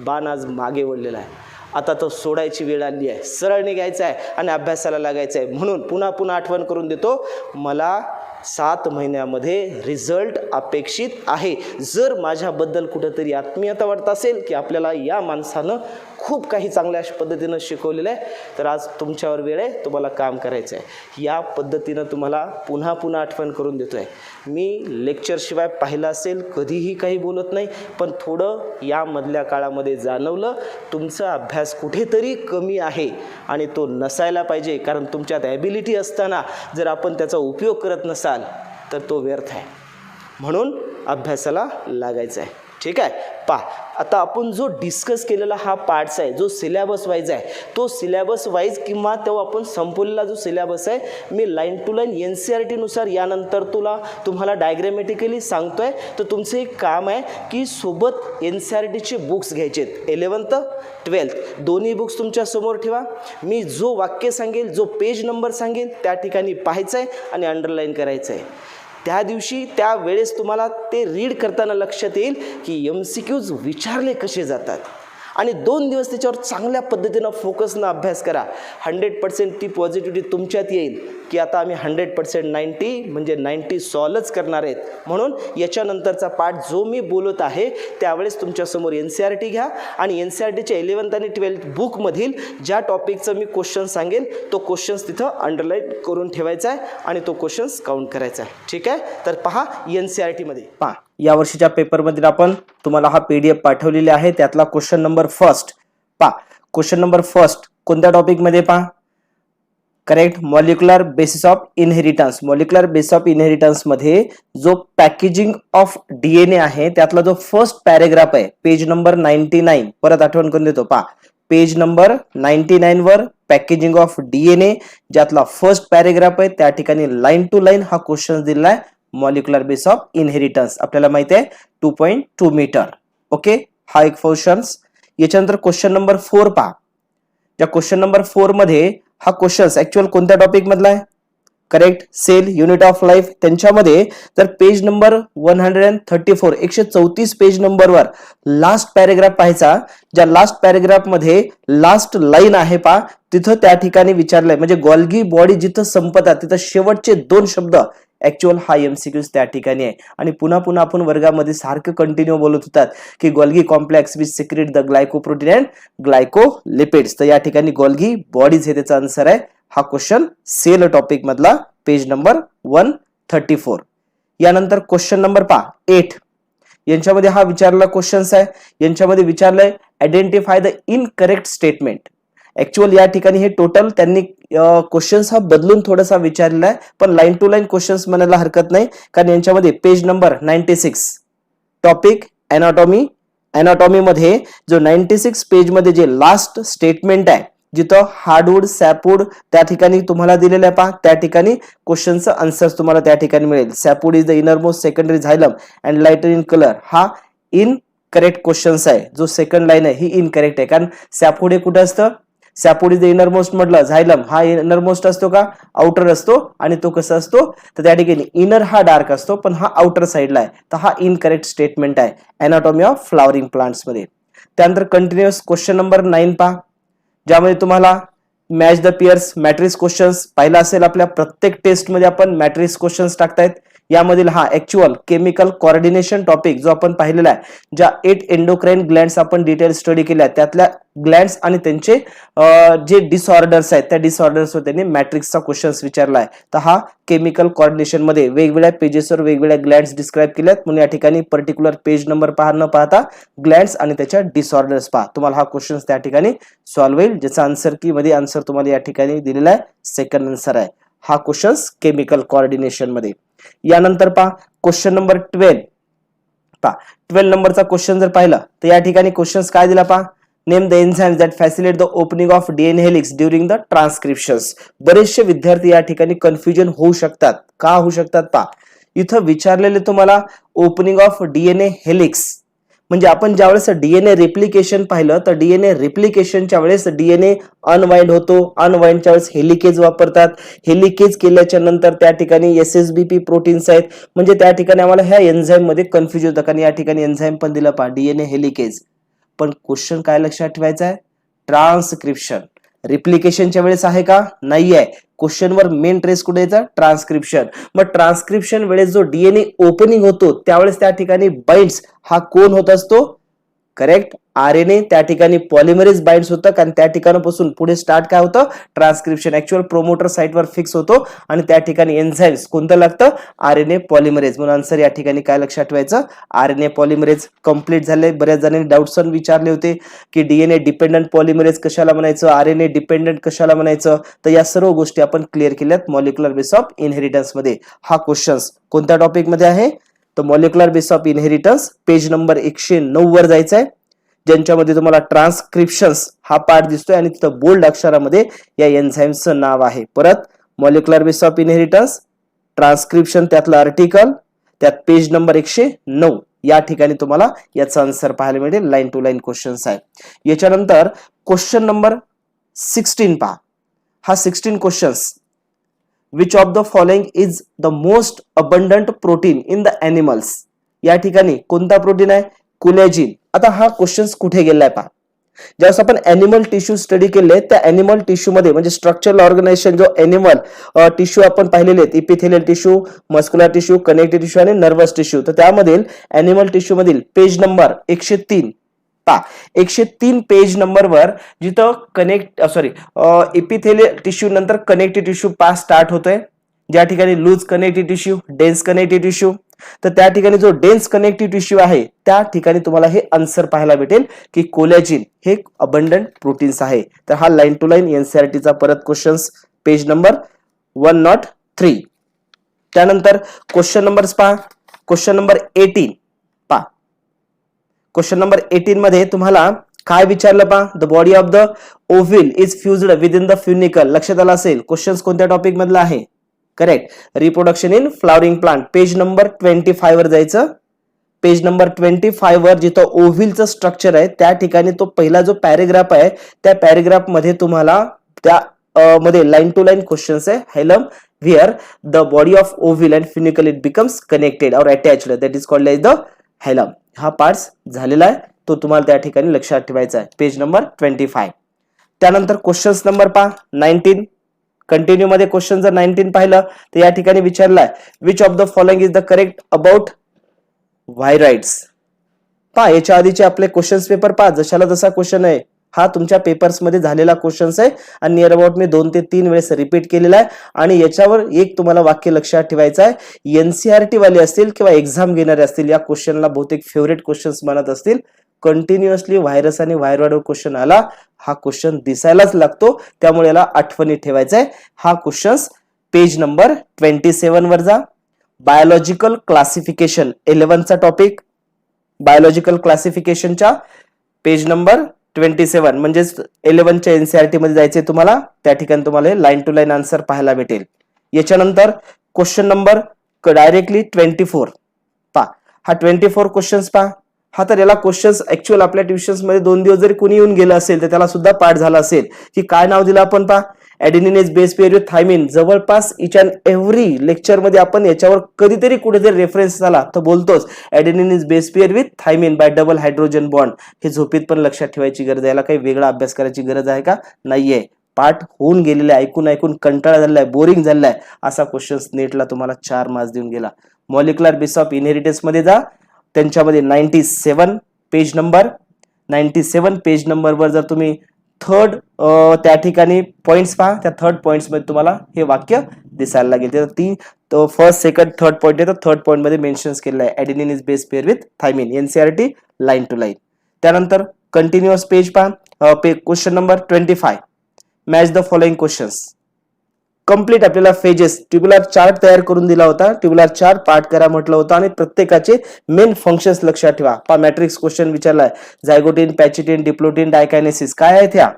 बाण आज मागे ओढलेला आहे. आता तो सोडायची वेळ आली आहे, सरळ निघायचं आहे आणि अभ्यासाला लागायचं आहे. म्हणून पुन्हा पुन्हा आठवण करून देतो, मला 7 महिन्यामध्ये रिझल्ट अपेक्षित आहे. जर माझ्याबद्दल कुठंतरी आत्मीयता वाटत असेल की आपल्याला या माणसानं खूप काही चांगल्या पद्धतीनं शिकवलेलं आहे तर आज तुमच्यावर वेळ आहे, तुम्हाला काम करायचं आहे. या पद्धतीनं तुम्हाला पुन्हा पुन्हा आठवण करून देतो आहे. मी लेक्चरशिवाय पाहिलं असेल, कधीही काही बोलत नाही, पण थोडं यामधल्या काळामध्ये जाणवलं तुमचा अभ्यास कुठेतरी कमी आहे आणि तो नसायला पाहिजे. कारण तुमच्यात ॲबिलिटी असताना जर आपण त्याचा उपयोग करत नसाल तर तो व्यर्थ आहे. म्हणून अभ्यासाला लागायचं आहे. ठीक आहे. आता आपण जो डिस्कस केलेला हा पार्ट्स आहे, जो सिलेबस वाईज आहे, तो सिलेबस वाईज किंवा तेव्हा आपण संपवलेला जो सिलेबस आहे मी लाईन टू लाईन NCERT नुसार यानंतर तुम्हाला डायग्रॅमॅटिकली सांगतोय. तर तुमचं एक काम आहे की सोबत NCERTचे बुक्स घ्यायचे आहेत. 11th 12th दोन्ही बुक्स तुमच्या समोर ठेवा. मी जो वाक्य सांगेल, जो पेज नंबर सांगेल त्या ठिकाणी पाहायचं आहे आणि अंडरलाईन करायचं आहे. त्या दिवशी त्यावेळेस तुम्हाला ते रीड करताना लक्षात येईल की MCQs विचारले कसे जातात आणि 2 दिवस त्याच्यावर चांगल्या पद्धतीनं फोकसनं अभ्यास करा. 100% ती पॉझिटिव्हिटी तुमच्यात येईल की आता आम्ही 100% 90 म्हणजे 90 सॉल्वच करणार आहेत. म्हणून याच्यानंतरचा पार्ट जो मी बोलत आहे त्यावेळेस तुमच्यासमोर NCERT घ्या आणि NCERTच्या 11th आणि 12th बुकमधील ज्या टॉपिकचं मी क्वेश्चन सांगेल तो क्वेश्चन्स तिथं अंडरलाईन करून ठेवायचा आहे आणि तो क्वेश्चन्स काउंट करायचा आहे. ठीक आहे. तर पहा NCERTमध्ये पहा या वर्षीच्या पेपरमध्ये आपण तुम्हाला हा PDF पाठवलेला आहे. त्यातला क्वेश्चन नंबर फर्स्ट पहा. क्वेश्चन नंबर फर्स्ट कोणत्या टॉपिकमध्ये पहा? Correct, molecular basis of inheritance. Molecular basis of inheritance मध्ये जो पॅकेजिंग ऑफ DNA आहे त्यातला जो फर्स्ट पॅरेग्राफ आहे पेज नंबर 99. परत आठवण करून देतो पहा, पेज नंबर 99 वर पॅकेजिंग ऑफ DNA ज्यातला फर्स्ट पॅरेग्राफ आहे त्या ठिकाणी लाईन टू लाईन हा क्वेश्चन दिला आहे. मॉलिक्युलर बेस ऑफ इनहेरिटन्स आपल्याला माहिती आहे 2.2 मीटर. ओके, हा एक क्वेश्चन. याच्यानंतर क्वेश्चन नंबर 4 पहा. त्या क्वेश्चन नंबर 4 मध्ये हा क्वेश्चन ऍक्च्युअल कोणत्या टॉपिक मधला आहे? Correct, cell unit of life. त्यांच्यामध्ये जर पेज नंबर 134 134 पेज नंबरवर लास्ट पॅरेग्राफ पाहायचा. ज्या लास्ट पॅरेग्राफ मध्ये लास्ट लाईन आहे पहा, तिथं त्या ठिकाणी विचारलंय म्हणजे गॉल्गी बॉडी जिथं संपतात तिथं शेवटचे 2 शब्द ऍक्च्युअल हा MCQs त्या ठिकाणी आहे. आणि पुन्हा पुन्हा आपण वर्गामध्ये सारखं कंटिन्यू बोलत होतात की Golgi complex which secrete the glycoprotein and glycolipids. तर या ठिकाणी गॉल्गी बॉडीज हे त्याचा आन्सर आहे. हा क्वेश्चन सेल टॉपिक मधला पेज नंबर 134. यानंतर क्वेश्चन नंबर 8 यांच्यामध्ये हा विचारलेला क्वेश्चन्स आहे. यांच्यामध्ये विचारलंय identify the incorrect statement. Actual या ठिकाणी हे टोटल त्यांनी क्वेश्चन्स हा बदलून थोडासा विचारलेला आहे, पण लाईन टू लाईन क्वेश्चन्स म्हणायला हरकत नाही, कारण यांच्यामध्ये page number 96 topic anatomy. Anatomy मध्ये जो 96 पेज मध्ये जे लास्ट स्टेटमेंट आहे, जिथं हार्डवुड सॅपवुड त्या ठिकाणी तुम्हाला दिलेलं आहे त्या ठिकाणी क्वेश्चनचं आन्सर्स तुम्हाला त्या ठिकाणी मिळेल. Sapwood is the inner most secondary xylem and lighter in colour. हा इन करेक्ट क्वेश्चन्स आहे. जो सेकंड लाईन आहे ही इनकरेक्ट आहे, कारण सॅपवुड हे कुठं असतं? सॅपवुड इज द इनर मोस्ट म्हटलं, झायलम हा इनर मोस्ट असतो का? आउटर असतो. आणि तो कसा असतो? तर त्या ठिकाणी इनर हा डार्क असतो, पण हा आउटर साइडला आहे. तर हा इनकरेक्ट स्टेटमेंट आहे अॅनाटॉमी ऑफ फ्लॉवरिंग प्लांट्स मध्ये. त्यानंतर कंटिन्युअस क्वेश्चन नंबर 9 पहा, ज्यामध्ये तुम्हाला match the pairs matrix questions पाहिला असेल. आपल्या प्रत्येक टेस्ट मध्ये आपण मॅट्रिक्स क्वेश्चन्स टाकतायत. यामधील हा ऍक्च्युअल केमिकल कोऑर्डिनेशन टॉपिक जो आपण पाहिलेला आहे, ज्या 8 एंडोक्राइन ग्लँड्स आपण डिटेल स्टडी केल्या, त्यातल्या ग्लँड्स आणि त्यांचे जे डिसऑर्डर्स आहेत त्या डिसऑर्डर्सवर त्यांनी मॅट्रिक्सचा क्वेश्चन्स विचारला आहे. तर हा केमिकल कोऑर्डिनेशन मध्ये वेगवेगळ्या पेजेसवर वेगवेगळ्या ग्लँड्स डिस्क्राईब केल्यात, म्हणून या ठिकाणी पर्टिक्युलर पेज नंबर न पाहता ग्लँड्स आणि त्याच्या डिसऑर्डर्स पहा. तुम्हाला हा क्वेश्चन त्या ठिकाणी सॉल्व्ह होईल, ज्याचा आन्सर की मध्ये आन्सर तुम्हाला या ठिकाणी दिलेला आहे. सेकंड आन्सर आहे हा क्वेश्चन केमिकल कोऑर्डिनेशन मध्ये. यानंतर पहा क्वेश्चन नंबर 12 पहा. 12 नंबरचा क्वेश्चन जर पाहिला तर या ठिकाणी क्वेश्चन्स काय दिला पहा. Name the enzymes that facilitate the opening of DNA helix during the transcriptions. बरेचसे विद्यार्थी या ठिकाणी कन्फ्युजन होऊ शकतात. का होऊ शकतात पहा. इथं विचारलेले तुम्हाला ओपनिंग ऑफ डीएनए हेलिक्स म्हणजे आपण ज्यावेळेस डीएनए रिप्लिकेशन पाहिलं तर डीएनए रिप्लिकेशनच्या वेळेस डीएनए अनवाइंड होतो. अनवाइंडच्या वेळेस हेलिकेज वापरतात. हेलिकेज केल्याच्या नंतर त्या ठिकाणी एसएसबीपी प्रोटीन्स आहेत. म्हणजे त्या ठिकाणी आम्हाला ह्या एन्झाईम मध्ये कन्फ्युजन होतं, कारण या ठिकाणी एन्झाईम पण दिलं पहा डीएनए हेलिकेज. पण क्वेश्चन काय लक्षात ठेवायचा आहे? ट्रान्सक्रिप्शन. रिप्लिकेशनच्या वेळेस आहे का? नाही आहे. क्वेश्चनवर मेन ट्रेस कुठे यायचा? ट्रान्सक्रिप्शन. मग ट्रान्सक्रिप्शन वेळेस जो डीएनए ओपनिंग होतो त्यावेळेस त्या ठिकाणी बाइंड्स हा कोण होत असतो? Correct, RNA. त्या ठिकाणी पॉलिमरेज बाइंड्स होतं, कारण त्या ठिकाणापासून पुढे स्टार्ट काय होतं? ट्रान्सक्रिप्शन. ऍक्च्युअल प्रोमोटर साइटवर फिक्स होतो आणि त्या ठिकाणी एन्झाइम्स कोणतं लागतं? RNA polymerase. म्हणून आन्सर या ठिकाणी काय लक्षात ठेवायचं? RNA polymerase. कंप्लीट झाले. बऱ्याच जणांनी डाऊट्स विचारले होते की डीएनए डिपेंडंट पॉलिमरेज कशाला म्हणायचं, आरएनए डिपेंडंट कशाला म्हणायचं. तर या सर्व गोष्टी आपण क्लिअर केल्यात मॉलिक्युलर बेस ऑफ इनहेरिटन्स मध्ये. हा क्वेश्चन्स कोणत्या टॉपिक मध्ये आहे? तर molecular base of inheritance page number 109 वर जायचं आहे, ज्यांच्यामध्ये तुम्हाला ट्रान्सक्रिप्शन्स हा पार्ट दिसतोय आणि तिथं बोल्ड अक्षरामध्ये या एन्झाइम्सचं नाव आहे. परत molecular base of inheritance, transcription त्यातलं आर्टिकल, त्यात पेज नंबर 109 या ठिकाणी तुम्हाला याचा आन्सर पाहायला मिळेल. लाईन टू लाईन क्वेश्चन्स आहे. याच्यानंतर क्वेश्चन नंबर 16 पहा. हा 16 questions. Which of the following is the most abundant protein in the animals? या ठिकाणी कोणता प्रोटीन आहे? कोलॅजिन. आता हा क्वेश्चन कुठे गेलाय पहा. ज्यावेळेस आपण एनिमल टिश्यू स्टडी केले त्या एनिमल टिश्यू मध्ये म्हणजे स्ट्रक्चरल ऑर्गनायझेशन जो एनिमल टिश्यू आपण पाहिलेले आहेत, epithelial tissue, muscular tissue, connective tissue आणि नर्वस टिश्यू. तर त्यामधील एनिमल टिश्यू मधील पेज नंबर 103 पहा. 103 पेज नंबरवर जिथं इपिथेलियल टिश्यू नंतर कनेक्टिव्ह टिश्यू पास स्टार्ट होतोय, ज्या ठिकाणी loose connective tissue, dense connective tissue. तर त्या ठिकाणी जो डेन्स कनेक्टिव्ह टिश्यू आहे त्या ठिकाणी तुम्हाला हे आन्सर पाहायला भेटेल की कोलॅजिन हे अबंडंट प्रोटीन्स आहे. तर हा लाईन टू लाईन एनसीईआरटीचा परत क्वेश्चन्स पेज नंबर 103. त्यानंतर क्वेश्चन नंबर्स पहा. क्वेश्चन नंबर 18 पहा. क्वेश्चन नंबर 18 मध्ये तुम्हाला काय विचारलं पहा. The body of the ovule is fused with in the फ्युनिकल. लक्षात आलं असेल क्वेश्चन्स कोणत्या टॉपिक मधला आहे? Correct, reproduction in flowering plant. Page number 25 वर जायचं. पेज नंबर 25 वर जिथं ओव्हिलचं स्ट्रक्चर आहे त्या ठिकाणी तो पहिला जो पॅरेग्राफ आहे त्या पॅरेग्राफ मध्ये तुम्हाला त्या मध्ये लाईन टू लाईन क्वेश्चन्स आहे. हायलम where the body of ovule and funicle it becomes connected or attached, that is called as the hilum. हा पार्ट्स झालेला आहे, तो तुम्हाला त्या ठिकाणी लक्षात ठेवायचा आहे. Page number 25. त्यानंतर क्वेश्चन्स नंबर पहा 19. कंटिन्यू मध्ये क्वेश्चन जर 19 पाहिलं तर या ठिकाणी विचारलाय which of the following is the correct about viroids. पहा याच्या आधीचे आपले क्वेश्चन्स पेपर पहा, जशाला तसा क्वेश्चन आहे. हा तुमच्या पेपर्समध्ये झालेला क्वेश्चन्स आहे आणि नियर अबाउट मी 2 ते 3 वेळेस रिपीट केलेला आहे. आणि याच्यावर एक तुम्हाला वाक्य लक्षात ठेवायचं आहे, एनसीईआरटी वाले असतील किंवा एक्झाम घेणारे असतील या क्वेश्चनला बहुतेक फेवरेट क्वेश्चन्स म्हणत असतील. कंटिन्युअसली व्हायरस आणि व्हायरॉइडवर क्वेश्चन आला, हा क्वेश्चन दिसायलाच लागतो, त्यामुळे याला आठवणी ठेवायचा आहे. हा क्वेश्चन पेज नंबर 27 वर जा. बायोलॉजिकल क्लासिफिकेशन 11 चा टॉपिक, बायोलॉजिकल क्लासिफिकेशनच्या पेज नंबर 27 म्हणजेच 11 च्या एनसीईआरटी मध्ये जायचे तुम्हाला. त्या ठिकाणी तुम्हाला लाईन टू लाईन आन्सर पाहायला भेटेल. याच्यानंतर क्वेश्चन नंबर डायरेक्टली 24 पहा. हा 24 क्वेश्चन्स पहा. हा तर याला क्वेश्चन्स ऍक्च्युअल आपल्या ट्युशन्स मध्ये 2 दिवस जरी कुणी येऊन गेला असेल तर त्याला सुद्धा पाठ झाला असेल की काय नाव दिलं आपण पहा, adenine is base pair with thymine. जवळपास इच अँड एव्हरी लेक्चर मध्ये आपण याच्यावर कधीतरी कुठेतरी रेफरन्स झाला तर बोलतोच adenine is base pair with thymine by double hydrogen bond. हे झोपेत पण लक्षात ठेवायची गरज आहे. याला काही वेगळा अभ्यास करायची गरज आहे का? नाहीये. पाठ होऊन गेलेला आहे, ऐकून ऐकून कंटाळा झालेला आहे, बोरिंग झालेला आहे, असा क्वेश्चन्स नेटला तुम्हाला 4 मार्क्स देऊन गेला. मॉलिक्युलर बेस ऑफ इनहेरिटन्स मध्ये जा, त्यांच्यामध्ये 97 पेज नंबर 97 पेज नंबर वर जर तुम्ही थर्ड त्या ठिकाणी पॉइंट्स पहा, त्या थर्ड पॉइंट्स मध्ये तुम्हाला हे वाक्य दिसायला लागेल. तर ती फर्स्ट सेकंड थर्ड पॉइंट आहे, तर थर्ड पॉइंट मध्ये मेन्शन केलेलं आहे adenine is base pair with thymine, NCERT line to line. त्यानंतर कंटिन्युअस पेज पहा, question number 25 match the following questions. Complete आपल्याला फेजेस ट्युब्युलर चार्ट तयार करून दिला होता, ट्युब्युलर चार्ट पाठ करा म्हटलं होतं आणि प्रत्येकाचे मेन फंक्शन्स लक्षात ठेवा. पहा मॅट्रिक्स क्वेश्चन विचारलाय, झायगोटिन, पॅचिटिन, डिप्लोटिन, डायकायनेसिस काय आहेत ह्या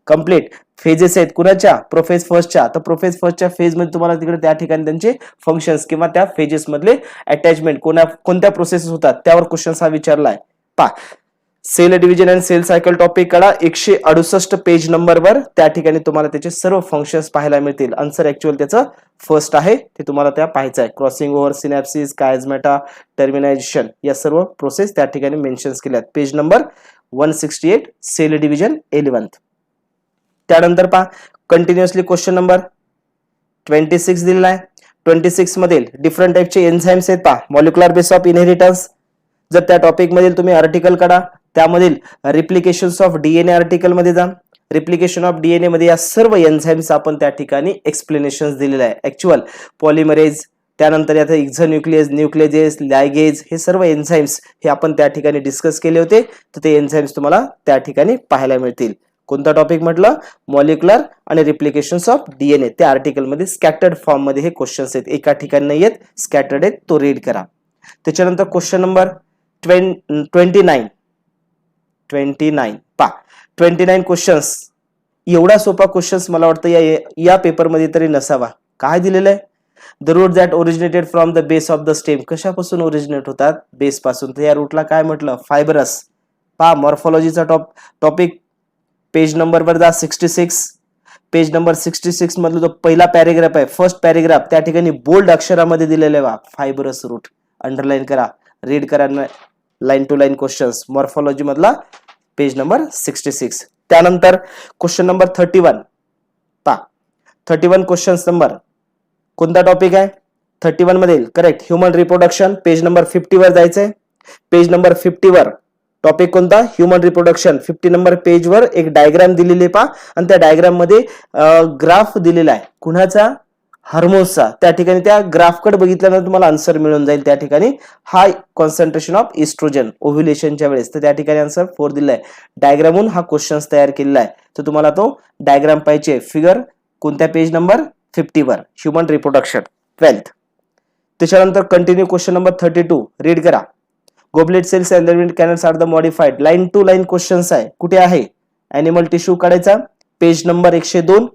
कंप्लीट फेजेस आहेत कुणाच्या, प्रोफेज फर्स्टच्या. तर प्रोफेज फर्स्टच्या फेज मध्ये तुम्हाला तिकडे त्या ठिकाणी त्यांचे फंक्शन्स किंवा त्या फेजेस मधले अटॅचमेंट कोणत्या प्रोसेस होतात त्यावर क्वेश्चन हा विचारलाय. पहा cell division and cell cycle topic कडा 168 पेज नंबर वर त्या ठिकाणी तुम्हाला त्याचे सर्व फंक्शन्स पाहायला मिळतील. आन्सर ऍक्च्युअल त्याचं फर्स्ट आहे, ते तुम्हाला त्या पाहायचं आहे. क्रॉसिंग ओव्हर, सिनॅप्सिस, कायझमॅटा, टर्मिनायझेशन या सर्व प्रोसेस त्या ठिकाणी मेन्शन केल्या आहेत. Page number 168 cell division 11. त्यानंतर पहा कंटिन्युअसली क्वेश्चन नंबर 26 दिलेला आहे. 26 मधील डिफरंट टाइपचे एन्झाइम्स आहेत पहा, मॉलिक्युलर बेस ऑफ इनहेरिटन्स. जर त्या टॉपिक मधील तुम्ही आर्टिकल काढा, त्यामधील रिप्लिकेशन्स ऑफ डीएनए आर्टिकल मध्ये जा. रिप्लिकेशन ऑफ डीएनए मध्ये या सर्व एन्झाइम्स आपण त्या ठिकाणी एक्सप्लेनेशन दिलेले आहे. ऍक्च्युअल पॉलिमरेज, त्यानंतर यात एक्झोन्यूक्लियस, न्यूक्लियेज, लायगेज हे सर्व एन्झाइम्स हे आपण त्या ठिकाणी डिस्कस केले होते. तर ते एन्झाइम्स तुम्हाला त्या ठिकाणी पाहायला मिळतील. कोणता टॉपिक म्हटलं, मॉलिक्युलर आणि रिप्लिकेशन्स ऑफ डीएनए. त्या आर्टिकल मध्ये स्कॅटर्ड फॉर्म मध्ये हे क्वेश्चन्स आहेत, एका ठिकाणी नाही आहेत, स्कॅटर्ड आहेत, तो रीड करा. त्याच्यानंतर क्वेश्चन नंबर 29 पहा 29 क्वेश्चन्स. एवढा सोपा क्वेश्चन्स मला वाटतं या पेपर मध्ये तरी नसावा. काय दिलेलं आहे, the root that originated from the base of the stem. कशापासून ओरिजिनेट होतात, बेस पासून. तर या रूटला काय म्हटलं, फायबरस. पहा मॉर्फॉलॉजीचा टॉपिक पेज नंबर वर जा 66. पेज नंबर 66 मधला जो पहिला पॅरेग्राफ आहे, फर्स्ट पॅरेग्राफ, त्या ठिकाणी बोल्ड अक्षरामध्ये दिलेले आहे, फायबरस रूट. अंडरलाईन करा, रीड करा line to line questions morphology मधला पेज नंबर 66. त्यानंतर क्वेश्चन नंबर 31 पहा. 31 क्वेश्चन नंबर कोणता टॉपिक आहे, 31 मधील correct human reproduction. Page number 50 वर जायचंय. पेज नंबर 50 वर टॉपिक कोणता, ह्युमन रिप्रोडक्शन. 50 नंबर पेज वर एक डायग्राम दिलेली पहा आणि त्या डायग्राम मध्ये ग्राफ दिलेला आहे कुणाचा, हार्मोन्सचा. त्या ठिकाणी त्या ग्राफकडे बघितल्यानंतर तुम्हाला आन्सर मिळून जाईल. त्या ठिकाणी हाय कॉन्सन्ट्रेशन ऑफ इस्ट्रोजन ओव्ह्युलेशनच्या वेळेस, तर त्या ठिकाणी आन्सर 4 दिलाय. डायग्रामहून हा क्वेश्चन तयार केलेला आहे, तर तुम्हाला तो डायग्राम पाहिजे. फिगर कोणत्या पेज नंबर 50 वर, ह्युमन रिप्रोडक्शन 12th. त्याच्यानंतर कंटिन्यू क्वेश्चन नंबर 32 रीड करा. Goblet cells and living canals are the modified. Line to line questions आहे. कुठे आहे, अॅनिमल टिश्यू काढायचा. पेज नंबर 102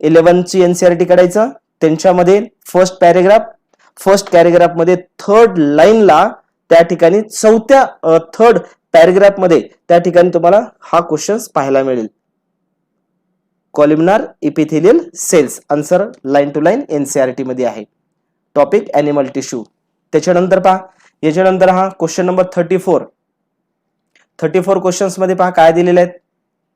11 ची एनसीईआरटी काढायचं. त्यांच्यामध्ये फर्स्ट पॅरेग्राफ मध्ये थर्ड लाईनला त्या ठिकाणी चौथ्या थर्ड पॅरेग्राफ मध्ये त्या ठिकाणी तुम्हाला हा क्वेश्चन पाहायला मिळेल. Columnar epithelial cells. Answer line to line NCERT मध्ये आहे. Topic animal tissue. त्याच्यानंतर पहा, याच्यानंतर हा क्वेश्चन नंबर 34 क्वेश्चन्स मध्ये पहा काय दिलेले आहेत.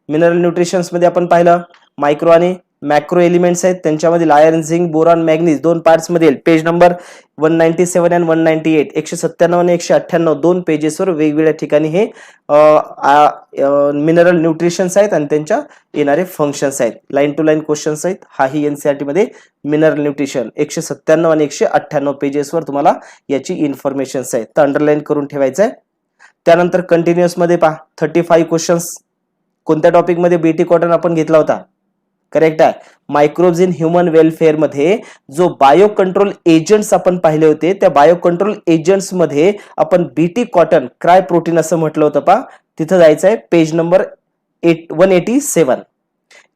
मिनरल न्यूट्रिशन्स मध्ये आपण पाहिलं मायक्रो आणि मॅक्रो एलिमेंट्स आहेत त्यांच्यामधील iron, zinc, boron, manganese 2 parts मध्ये पेज नंबर 197 आणि 198 197 आणि 198 2 पेजेसवर वेगवेगळ्या ठिकाणी हे मिनरल न्यूट्रिशन्स आहेत आणि त्यांच्या येणारे फंक्शन्स आहेत. लाईन टू लाईन क्वेश्चन्स आहेत. हाही एनसीईआरटी मध्ये मिनरल न्यूट्रिशन 197 आणि 198 पेजेसवर तुम्हाला याची इन्फॉर्मेशन्स आहेत, तर अंडरलाईन करून ठेवायचं आहे. त्यानंतर कंटिन्युअस मध्ये पहा 35 क्वेश्चन्स. कोणत्या टॉपिक मध्ये बीटी कॉटन आपण घेतला होता? करेक्ट आहे. मायक्रोब्स इन ह्युमन वेलफेअर मध्ये जो बायो कंट्रोल एजंट्स आपण पाहिले होते, त्या बायो कंट्रोल एजंट्स मध्ये आपण बीटी कॉटन क्राय प्रोटीन असं म्हटलं होतं पहा. तिथं जायचं आहे पेज नंबर 187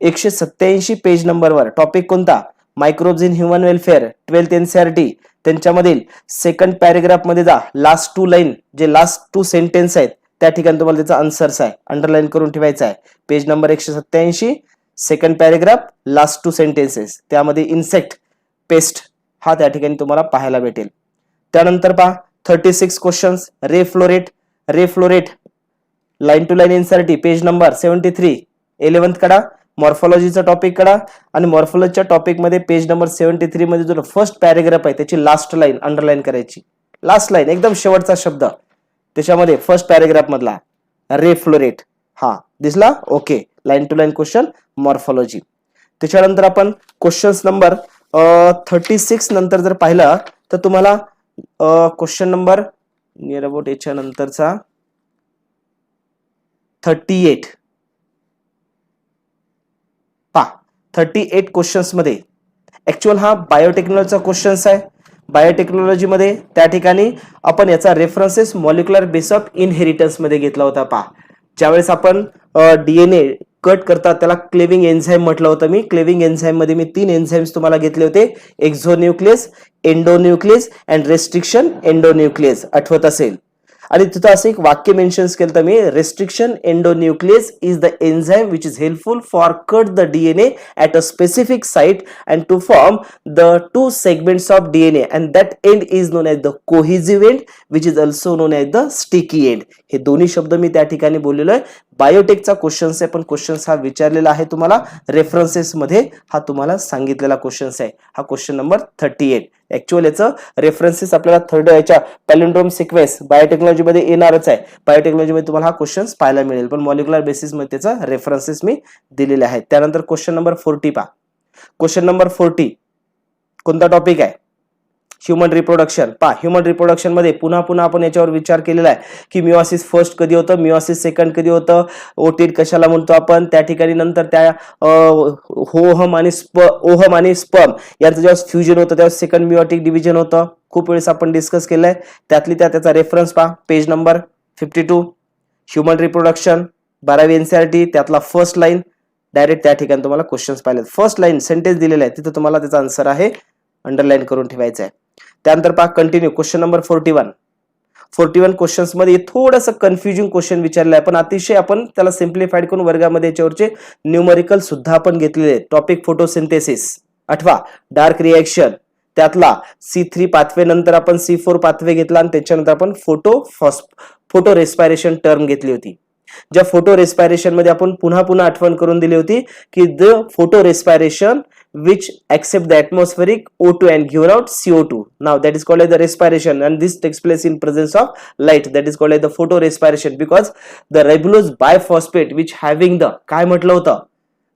187 पेज नंबरवर. टॉपिक कोणता? Microbes in human welfare 12th NCERT. त्यांच्यामधील सेकंड पॅरेग्राफ मध्ये जा. लास्ट 2 लाईन जे लास्ट 2 सेंटेन्स आहेत त्या ठिकाणी तुम्हाला त्याचा आन्सर्स आहे, अंडरलाईन करून ठेवायचा आहे. Page number 187 second paragraph last 2 sentences, त्यामध्ये इन्सेक्ट पेस्ट हा त्या ठिकाणी तुम्हाला पाहायला भेटेल. त्यानंतर पहा 36 क्वेश्चन्स. Ray floret line to line NCERT page number 73 11th कडा. मॉर्फॉलॉजीचा टॉपिक कडा आणि मॉर्फॉलॉजीच्या टॉपिक मध्ये पेज नंबर 73 मध्ये जो फर्स्ट पॅरेग्राफ आहे त्याची लास्ट लाईन अंडरलाईन करायची. लास्ट लाईन एकदम शेवटचा शब्द त्याच्यामध्ये फर्स्ट पॅरेग्राफ मधला रे फ्लोरेट. हा दिसला? Okay. Line to line question morphology. त्याच्यानंतर आपण क्वेश्चन्स नंबर 36 नंतर जर पाहिलं तर तुम्हाला क्वेश्चन नंबर नियर अबाउट याच्या नंतरचा 38 पहा. 38 क्वेश्चन्स मध्ये ऍक्च्युअल हा बायोटेक्नॉलॉजीचा क्वेश्चन्स आहे. बायोटेक्नॉलॉजी मध्ये त्या ठिकाणी आपण याचा references molecular base of inheritance मध्ये घेतला होता पहा. ज्यावेळेस आपण डीएनए कट करतात त्याला क्लेविंग एन्झाईम म्हटलं होतं मी. क्लेविंग एन्झाईम मध्ये मी 3 एन्झाईम्स तुम्हाला घेतले होते, एक्झोन्यूक्लियस, एंडोन्यूक्लियस अँड रेस्ट्रिक्शन एंडोन्यूक्लियस, आठवत असेल. आणि तिथं असं एक वाक्य मेन्शन्स केलं तर मी, restriction endonuclease is the enzyme which is helpful for cut the DNA at a specific site and to form the 2 segments of DNA and that end is known as the cohesive end which is also known as the sticky end. हे दोन्ही शब्द मी त्या ठिकाणी बोललेलो आहे. बायोटेकचा questions आहे, पण questions हा विचारलेला आहे तुम्हाला रेफरन्सेस मध्ये, हा तुम्हाला सांगितलेला क्वेश्चन्स आहे. हा क्वेश्चन नंबर 38. ऍक्च्युअल याचं रेफरन्सेस आपल्याला थर्ड याच्या पॅलिंड्रोम सिक्वेन्स बायोटेक्नॉलॉजी मध्ये येणारच आहे. बायोटेक्नॉलॉजी मध्ये तुम्हाला हा क्वेश्चन्स पाहायला मिळेल, पण मॉलिक्युलर बेसिस मध्ये त्याचा रेफरन्सेस मी दिलेले आहेत. त्यानंतर क्वेश्चन नंबर 40 पहा. क्वेश्चन नंबर 40 कोणता टॉपिक आहे? Human reproduction. पहा ह्युमन रिप्रोडक्शन मध्ये पुन्हा आपण याच्यावर विचार केलेला आहे की मिओसिस फर्स्ट कधी होतं, मिओसिस सेकंड कधी होतं, ओटिड कशाला म्हणतो आपण, त्या ठिकाणी नंतर त्या ओहम आणि स्पर्म यांचं जेव्हा फ्युजन होतं तेव्हा सेकंड मिओटिक डिव्हिजन होतं. खूप वेळेस आपण डिस्कस केलंय. त्यातली त्याचा रेफरन्स पहा पेज नंबर 52. ह्युमन रिप्रोडक्शन 12वी एनसीईआरटी, त्यातला फर्स्ट लाईन डायरेक्ट त्या ठिकाणी तुम्हाला क्वेश्चन्स पाहिले. फर्स्ट लाईन सेंटेन्स दिलेला आहे, तिथं तुम्हाला त्याचा आन्सर आहे, अंडरलाईन करून ठेवायचा आहे. त्यानंतर पहा कंटिन्यू क्वेश्चन नंबर 41 क्वेश्चन्स मध्ये थोडंसं कन्फ्युजिंग क्वेश्चन विचारलं आहे, पण अतिशय आपण त्याला सिम्प्लिफाईड करून वर्गामध्ये याच्यावरचे न्यूमरिकल सुद्धा आपण घेतलेले. टॉपिक फोटोसिंथेसिस आठवा. डार्क रिएक्शन त्यातला C3 पाथवे नंतर आपण C4 पाथवे घेतला आणि त्याच्यानंतर आपण फोटो रेस्पायरेशन टर्म घेतली होती. ज्या फोटो रेस्पायरेशन मध्ये आपण पुन्हा आठवण करून दिली होती की the photo respiration which accept the atmospheric O2 and give out CO2. Now that is called as the respiration and this takes place in presence of light, that is called as the photorespiration because the ribulose biphosphate which having the काय म्हटलं होतं,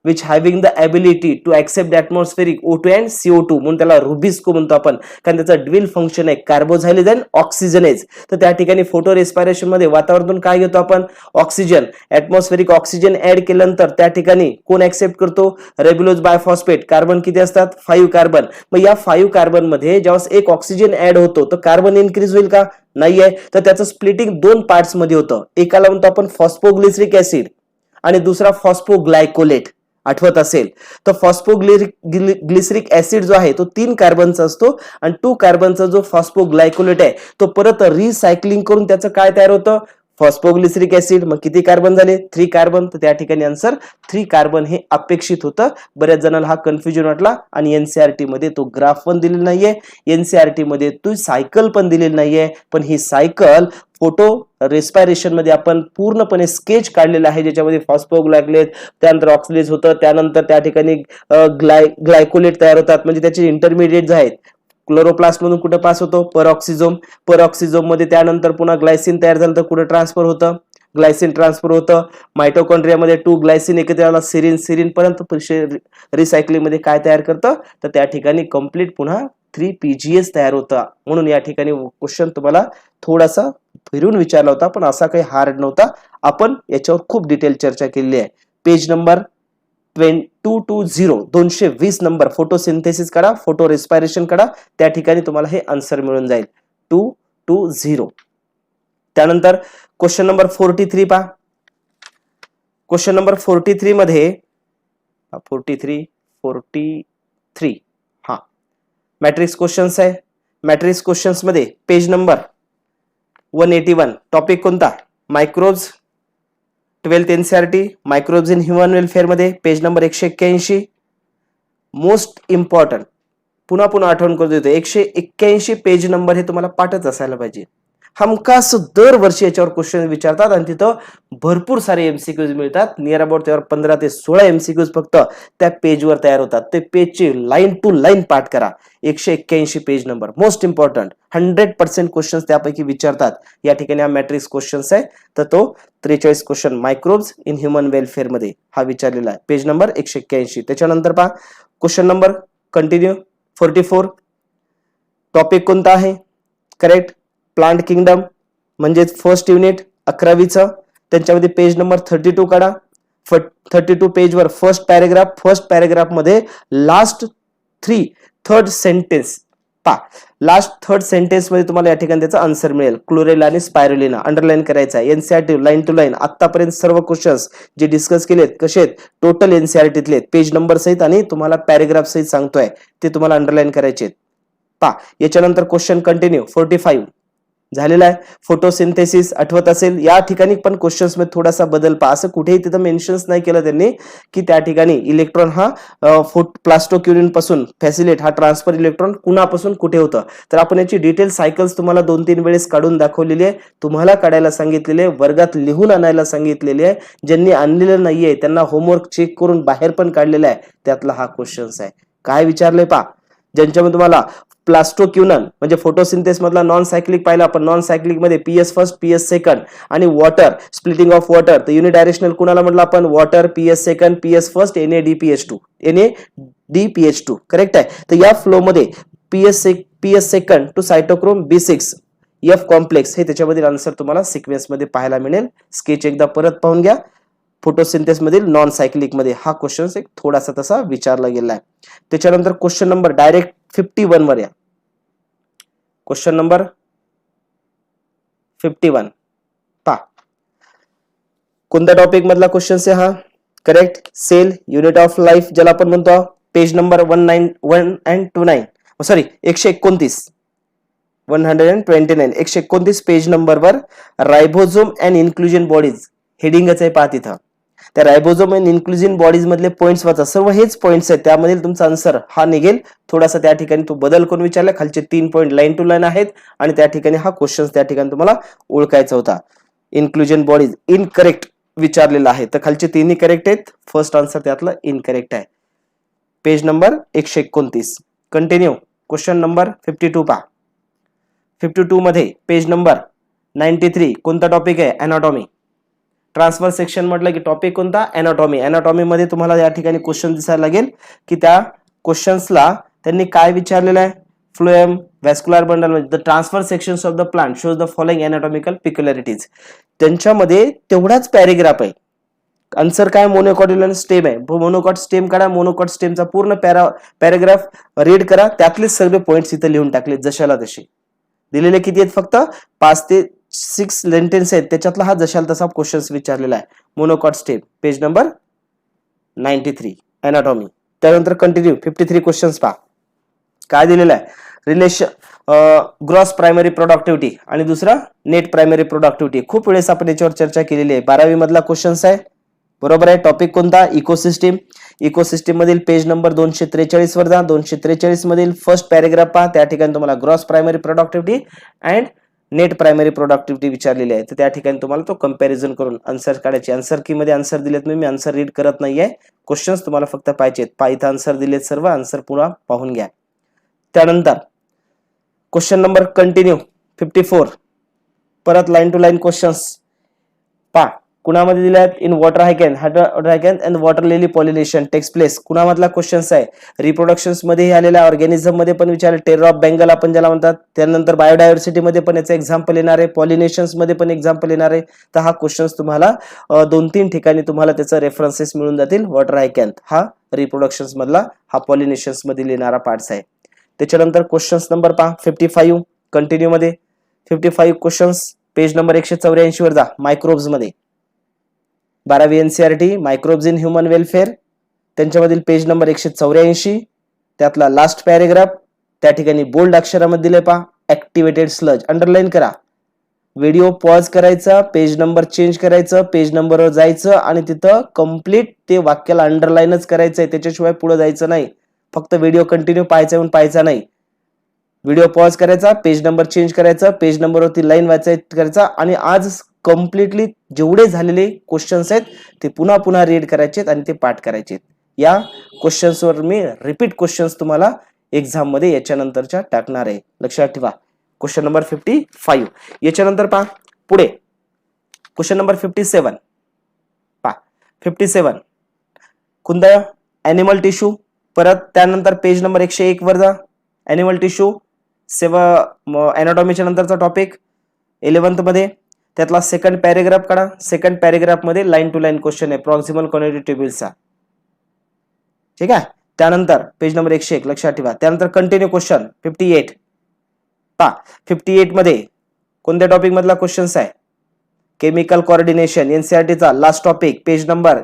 which having the ability to accept the atmospheric O2 and CO2 म्हणून त्याला Rubisco म्हणतो आपण, कारण त्याचा ड्विल function आहे कार्बोझायलेज आणि ऑक्सिजनेज. तर त्या ठिकाणी फोटो रेस्पायरेशन मध्ये वातावरणातून काय घेतो आपण? ऑक्सिजन. ऍटमॉस्फेरिक ऑक्सिजन ऍड केल्यानंतर त्या ठिकाणी कोण ऍक्सेप्ट करतो? रेब्युलोज बायफॉस्फेट. कार्बन किती असतात? 5 कार्बन. मग या 5 कार्बन मध्ये जेव्हा एक ऑक्सिजन ऍड होतो तर कार्बन इन्क्रीज होईल का? नाहीये. तर त्याचं स्प्लिटिंग 2 पार्ट्स मध्ये होतं. एकाला म्हणतो आपण फॉस्फोग्लिसरिक ऍसिड आणि दुसरा फॉस्फोग्लायकोलेट, आठवत असेल. तर फॉस्फोग्लिसरिक ऍसिड जो आहे तो 3 कार्बनचा असतो आणि 2 कार्बनचा जो फॉस्फोग्लायकोलेट आहे तो परत रिसायकलिंग करून त्याचं काय तयार होतं? फॉस्फोग्लिसरिक ऍसिड, मग किती कार्बन झाले 3 कार्बन, तर त्या ठिकाणी आन्सर 3 कार्बन हे अपेक्षित होतं. बऱ्याच जणांना हा कन्फ्युजन वाटला आणि एनसीईआरटी मध्ये तो ग्राफ पण दिलेला नाहीये, एनसीईआरटी मध्ये तो सायकल पण दिलेली नाहीये, पण ही सायकल फोटो रेस्पायरेशन मध्ये आपण पूर्णपणे स्केच काढलेला आहे, ज्याच्यामध्ये फॉस्फोग्लायकोलेट, त्यानंतर ऑक्सिडेज होतं, त्यानंतर त्या ठिकाणी ग्लायकोलेट तयार होतात, म्हणजे त्याचे इंटरमिडिएट आहेत. क्लोरोप्लास्ट मधून कुठे पास होतो परऑक्सिझोम, परऑक्सिझोम मध्ये त्यानंतर पुन्हा ग्लायसिन तयार झालं तर कुठे ट्रान्सफर होतं ग्लायसिन ट्रान्सफर होतं. मायटोकॉन्ड्रियामध्ये 2 ग्लायसिन एकत्र आला सिरिन, सिरिन पर्यंत रिसायकलिंग मध्ये काय तयार करतं तर त्या ठिकाणी कंप्लीट पुन्हा 3PGS तयार होता. म्हणून या ठिकाणी क्वेश्चन तुम्हाला थोडासा फिरून विचारला होता, पण असा काही हार्ड नव्हता. आपण याच्यावर खूप डिटेल चर्चा केलेली आहे. पेज नंबर 220 नंबर फोटोसिंथेसिस काढा, फोटो रेस्पायरेशन काढा, त्या ठिकाणी तुम्हाला हे आन्सर मिळून जाईल 220. त्यानंतर क्वेश्चन नंबर 43 पहा. क्वेश्चन नंबर 43 मध्ये 43 हा मॅट्रिक्स क्वेश्चन्स आहे. मॅट्रिक्स क्वेश्चन्स मध्ये पेज नंबर 181 टॉपिक कोणता microbes, 12th NCERT microbes in human welfare मध्ये पेज नंबर 181. मोस्ट इम्पॉर्टंट पुन्हा पुन्हा आठवण करून देतो, 181 पेज नंबर हे तुम्हाला पाठच असायला पाहिजे. हमखास दरवर्षी याच्यावर क्वेश्चन विचारतात आणि तिथं भरपूर सारे एमसीक्यूज मिळतात. नियर अबाउट त्यावर 15 ते 16 एमसीक्यूज फक्त त्या पेजवर तयार होतात. ते पेजची लाईन टू लाईन पाठ करा. 181 page number most important 100% question त्यापैकी विचारतात. या ठिकाणी हा मॅट्रिक्स क्वेश्चन्स आहे, तर तो 43 question microbes in human welfare मध्ये हा विचारलेला आहे, पेज नंबर 181. त्याच्यानंतर पहा क्वेश्चन नंबर कंटिन्यू 44 टॉपिक कोणता आहे करेक्ट प्लांट किंगडम म्हणजे फर्स्ट युनिट 11वीचं. त्यांच्यामध्ये पेज नंबर 32 काढा. 32 पेजवर फर्स्ट पॅरेग्राफ मध्ये लास्ट थर्ड सेंटेन्स पहा. लास्ट थर्ड सेंटेन्स मध्ये तुम्हाला या ठिकाणी त्याचा आन्सर मिळेल. क्लोरेला आणि स्पायरुलिना अंडरलाईन करायचा आहे. एनसीईआरटी लाईन टू लाईन आतापर्यंत सर्व क्वेश्चन्स जे डिस्कस केलेत कसे आहेत टोटल एनसीईआरटीतले पेज नंबर सहित आणि तुम्हाला पॅरेग्राफ सहित सांगतोय ते तुम्हाला अंडरलाईन करायचे आहेत. पहा याच्यानंतर क्वेश्चन कंटिन्यू 45 झालेला आहे. फोटोसिंथेसिस आठवत असेल, या ठिकाणी पण क्वेश्चन्स मध्ये थोडासा बदल पहा. असं कुठेही तिथं मेन्शन्स नाही केलं त्यांनी की त्या ठिकाणी इलेक्ट्रॉन हा प्लास्टोक्युरिन पासून फॅसिलेट हा ट्रान्सफर इलेक्ट्रॉन कुणापासून कुठे होतं. तर आपण याची डिटेल सायकल्स तुम्हाला 2-3 वेळेस काढून दाखवलेली आहे, तुम्हाला काढायला सांगितलेले आहे, वर्गात लिहून आणायला सांगितलेले आहे. ज्यांनी आणलेलं नाहीये त्यांना होमवर्क चेक करून बाहेर पण काढलेला आहे, त्यातला हा क्वेश्चन्स आहे. काय विचारलंय पहा, ज्यांच्यामध्ये तुम्हाला प्लास्टोक्युनन म्हणजे फोटोसिंथेसिस मधला नॉन सायक्लिक पाहिला आपण. नॉन सायक्लिक मध्ये PS फर्स्ट PS सेकंड आणि वॉटर स्प्लिटिंग ऑफ वॉटर, तर युनिडायरेक्शनल कुणाला म्हटलं आपण water PS second PS first NADPH2 correct आहे. तर या फ्लो मध्ये PS second to cytochrome B6 F complex हे त्याच्यामधील आन्सर तुम्हाला सिक्वेन्स मध्ये पाहायला मिळेल. स्केच एकदा परत पाहून घ्या. फोटोसिंथेसिस मधील नॉन सायक्लिक मध्ये हा क्वेश्चन एक थोडासा तसा विचारला गेला आहे. त्याच्यानंतर क्वेश्चन नंबर डायरेक्ट 51 वर या. क्वेश्चन नंबर 51 पहा कोणत्या टॉपिक मधला क्वेश्चन आहे हा correct cell unit of life ज्याला आपण म्हणतो. पेज नंबर 129 सॉरी 129 129 पेज नंबरवर रायबोझोम अँड इन्क्लुजन बॉडीज हेडिंगच आहे पहा. तिथं त्या रायबोझोम अँड इन्क्लुजन बॉडीज मधले पॉइंट्स वाचा. सर्व हेच पॉइंट्स आहेत, त्यामध्ये तुमचा आन्सर हा निघेल. थोडासा त्या ठिकाणी तो बदल करून विचारला. खालचे 3 पॉइंट लाईन टू लाईन आहेत आणि त्या ठिकाणी हा क्वेश्चन त्या ठिकाणी तुम्हाला ओळखायचा होता. इन्क्लुजन बॉडीज इनकरेक्ट विचारलेला आहे, तर खालचे 3ही करेक्ट आहेत. फर्स्ट आन्सर त्यातला इनकरेक्ट आहे. Page number 129 continue question number 52 पहा. 52 मध्ये पेज नंबर 93 कोणता टॉपिक आहे अॅनाटॉमी. ट्रान्सफर सेक्शन म्हटलं की टॉपिक कोणता अॅनाटॉमी. अॅनाटॉमी मध्ये तुम्हाला या ठिकाणी क्वेश्चन दिसायला लागेल की त्या क्वेश्चन्सला त्यांनी काय विचारलेलं आहे. फ्लोएम व्हॅस्क्युलर बंडल म्हणजे the transfer sections of the plant shows the following anatomical peculiarities. त्यांच्यामध्ये तेवढाच पॅरेग्राफ आहे. आन्सर काय मोनोकॉट स्टेम आहे. मोनोकॉट स्टेम काढा. मोनोकॉट स्टेमचा पूर्ण पॅराग्राफ रीड करा. त्यातले सगळे पॉइंट्स इथे लिहून टाकले जशाला तसे. दिलेले किती आहेत फक्त 5 ते 6 सेंटेन्स आहेत, त्याच्यातला हा जशाला तसा क्वेश्चन विचारलेला आहे. Monocot stem page number 93 anatomy. त्यानंतर कंटिन्यू 53 क्वेश्चन्स पहा. काय दिलेलं आहे रिलेशन ग्रॉस प्रायमरी प्रोडक्टिव्हिटी आणि दुसरा नेट प्रायमरी प्रोडक्टिव्हिटी. खूप वेळेस आपण याच्यावर चर्चा केलेली आहे. 12वी मधला क्वेश्चन्स आहे. बरोबर आहे. टॉपिक कोणता? इकोसिस्टीम. इकोसिस्टीम मधील पेज नंबर 243 वर जा. 243 मधील फर्स्ट पॅरेग्राफ पहा. त्या ठिकाणी तुम्हाला gross primary productivity and net primary productivity विचारलेली आहे. तर त्या ठिकाणी तुम्हाला तो कंपॅरिझन करून आन्सर काढायचे. आन्सर की मध्ये आन्सर दिलेत, मी आन्सर रीड करत नाहीये. क्वेश्चन्स तुम्हाला फक्त पाहिजेत. इथं आन्सर दिलेत, सर्व आन्सर पुन्हा पाहून घ्या. त्यानंतर क्वेश्चन नंबर कंटिन्यू 54. परत लाईन टू लाईन क्वेश्चन्स पहा. कुणामध्ये दिले आहेत? इन वॉटर हायकॅन and water lily pollination takes place. कुणामधला क्वेश्चन्स आहे? रिप्रोडक्शन्स मध्ये आलेला, ऑर्गॅनिझम मध्ये पण विचारले, टेरर ऑफ बेंगल आपण ज्याला म्हणतात. त्यानंतर बायोडायव्हर्सिटी मध्ये पण याचं एक्झाम्पल येणार आहे, पॉलिनेशन्स मध्ये पण एक्झाम्पल येणार आहे. तर हा क्वेश्चन्स तुम्हाला 2-3 ठिकाणी तुम्हाला त्याचा रेफरन्सेस मिळून जातील. वॉटर हायकॅन हा रिप्रोडक्शन्स मधला, हा पॉलिनेशन्स मध्ये येणारा पार्ट्स आहे. त्याच्यानंतर क्वेश्चन्स नंबर पहा 55 कंटिन्यू मध्ये. 55 क्वेश्चन्स पेज नंबर 184 वर जा. मायक्रोब्स मध्ये 12वी NCERT microbes in human welfare, त्यांच्यामधील पेज नंबर 184, त्यातला लास्ट पॅरेग्राफ. त्या ठिकाणी बोल्ड अक्षरामध्ये दिले पहा, ऍक्टिव्हेटेड स्लज. अंडरलाईन करा. व्हिडिओ पॉज करायचा, पेज नंबर चेंज करायचं, पेज नंबरवर जायचं आणि तिथं कम्प्लीट ते वाक्याला अंडरलाईनच करायचंय. त्याच्याशिवाय पुढे जायचं नाही. फक्त व्हिडिओ कंटिन्यू पाहायचा म्हणून पाहायचा नाही. व्हिडिओ पॉज करायचा, पेज नंबर चेंज करायचा, पेज नंबरवरती लाईन वाचायचा करायचा आणि आज कम्प्लिटली जेवढे झालेले क्वेश्चन्स आहेत ते पुन्हा पुन्हा रीड करायचे आणि ते पाठ करायचे. या क्वेश्चन्सवर मी रिपीट क्वेश्चन्स तुम्हाला एक्झाम मध्ये याच्यानंतरच्या टाकणार आहे, लक्षात ठेवा. Question number 55. याच्यानंतर पहा पुढे क्वेश्चन नंबर 57 पहा. 57 कोणता? Animal tissue. परत त्यानंतर पेज नंबर 101 वर जा. ॲनिमल टिश्यू एनाटॉमीच्या नंतरचा टॉपिक 11th मध्ये. त्यातला सेकंड पॅरेग्राफ काढा. सेकंड पॅरेग्राफ मध्ये लाईन टू लाईन क्वेश्चन आहे प्रॉक्सिमल कॉन्व्हेक्टिव्ह टेबलचा. ठीक आहे. त्यानंतर पेज नंबर 101 लक्षात ठेवा. त्यानंतर कंटिन्यू क्वेश्चन 58 पहा. 58 मध्ये कोणत्या टॉपिक मधला क्वेश्चन्स आहे? केमिकल कोऑर्डिनेशन एनसीईआरटीचा लास्ट टॉपिक, पेज नंबर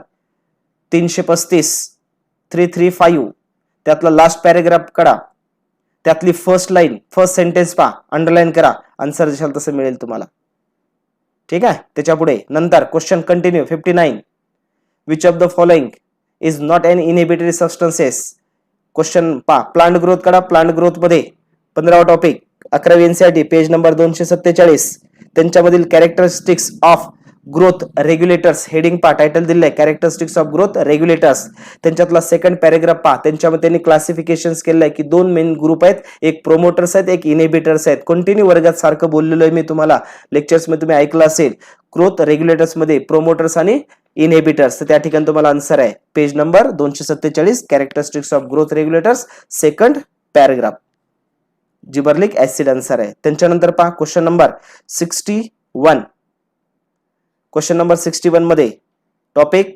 335 335. त्यातला लास्ट पॅरेग्राफ काढा. त्यातली फर्स्ट लाईन, फर्स्ट सेंटेन्स पहा, अंडरलाईन करा. आन्सर जशाल तसं मिळेल तुम्हाला. ठीक आहे. त्याच्या पुढे नंतर question continue 59. Which of the following is not an inhibitory substances. Question पहा. प्लांट ग्रोथ काढा. प्लांट ग्रोथ मध्ये 15वा टॉपिक 11वी एनसीईआरटी पेज नंबर 247. त्यांच्यामधील characteristics of growth regulators heading पहा. टायटल दिलेलं आहे कॅरेक्टरिस्टिक्स ऑफ ग्रोथ रेग्युलेटर्स. त्यांच्यातला सेकंड पॅरेग्राफ पहा. त्यांच्यामध्ये त्यांनी क्लासिफिकेशन केलेलं आहे की 2 मेन ग्रुप आहेत, एक प्रोमोटर्स आहेत, एक इनहिबिटर्स आहेत. कंटिन्यू वर्गात सारखं बोललेलो आहे मी तुम्हाला, लेक्चर्स मध्ये तुम्ही ऐकलं असेल. ग्रोथ रेग्युलेटर्स मध्ये प्रोमोटर्स आणि इनहिबिटर्स. तर त्या ठिकाणी तुम्हाला आन्सर आहे page number 247 characteristics of growth regulators second paragraph. Gibberellic acid answer आहे. त्यांच्यानंतर पहा क्वेश्चन नंबर 61. क्वेश्चन नंबर 61 मध्ये टॉपिक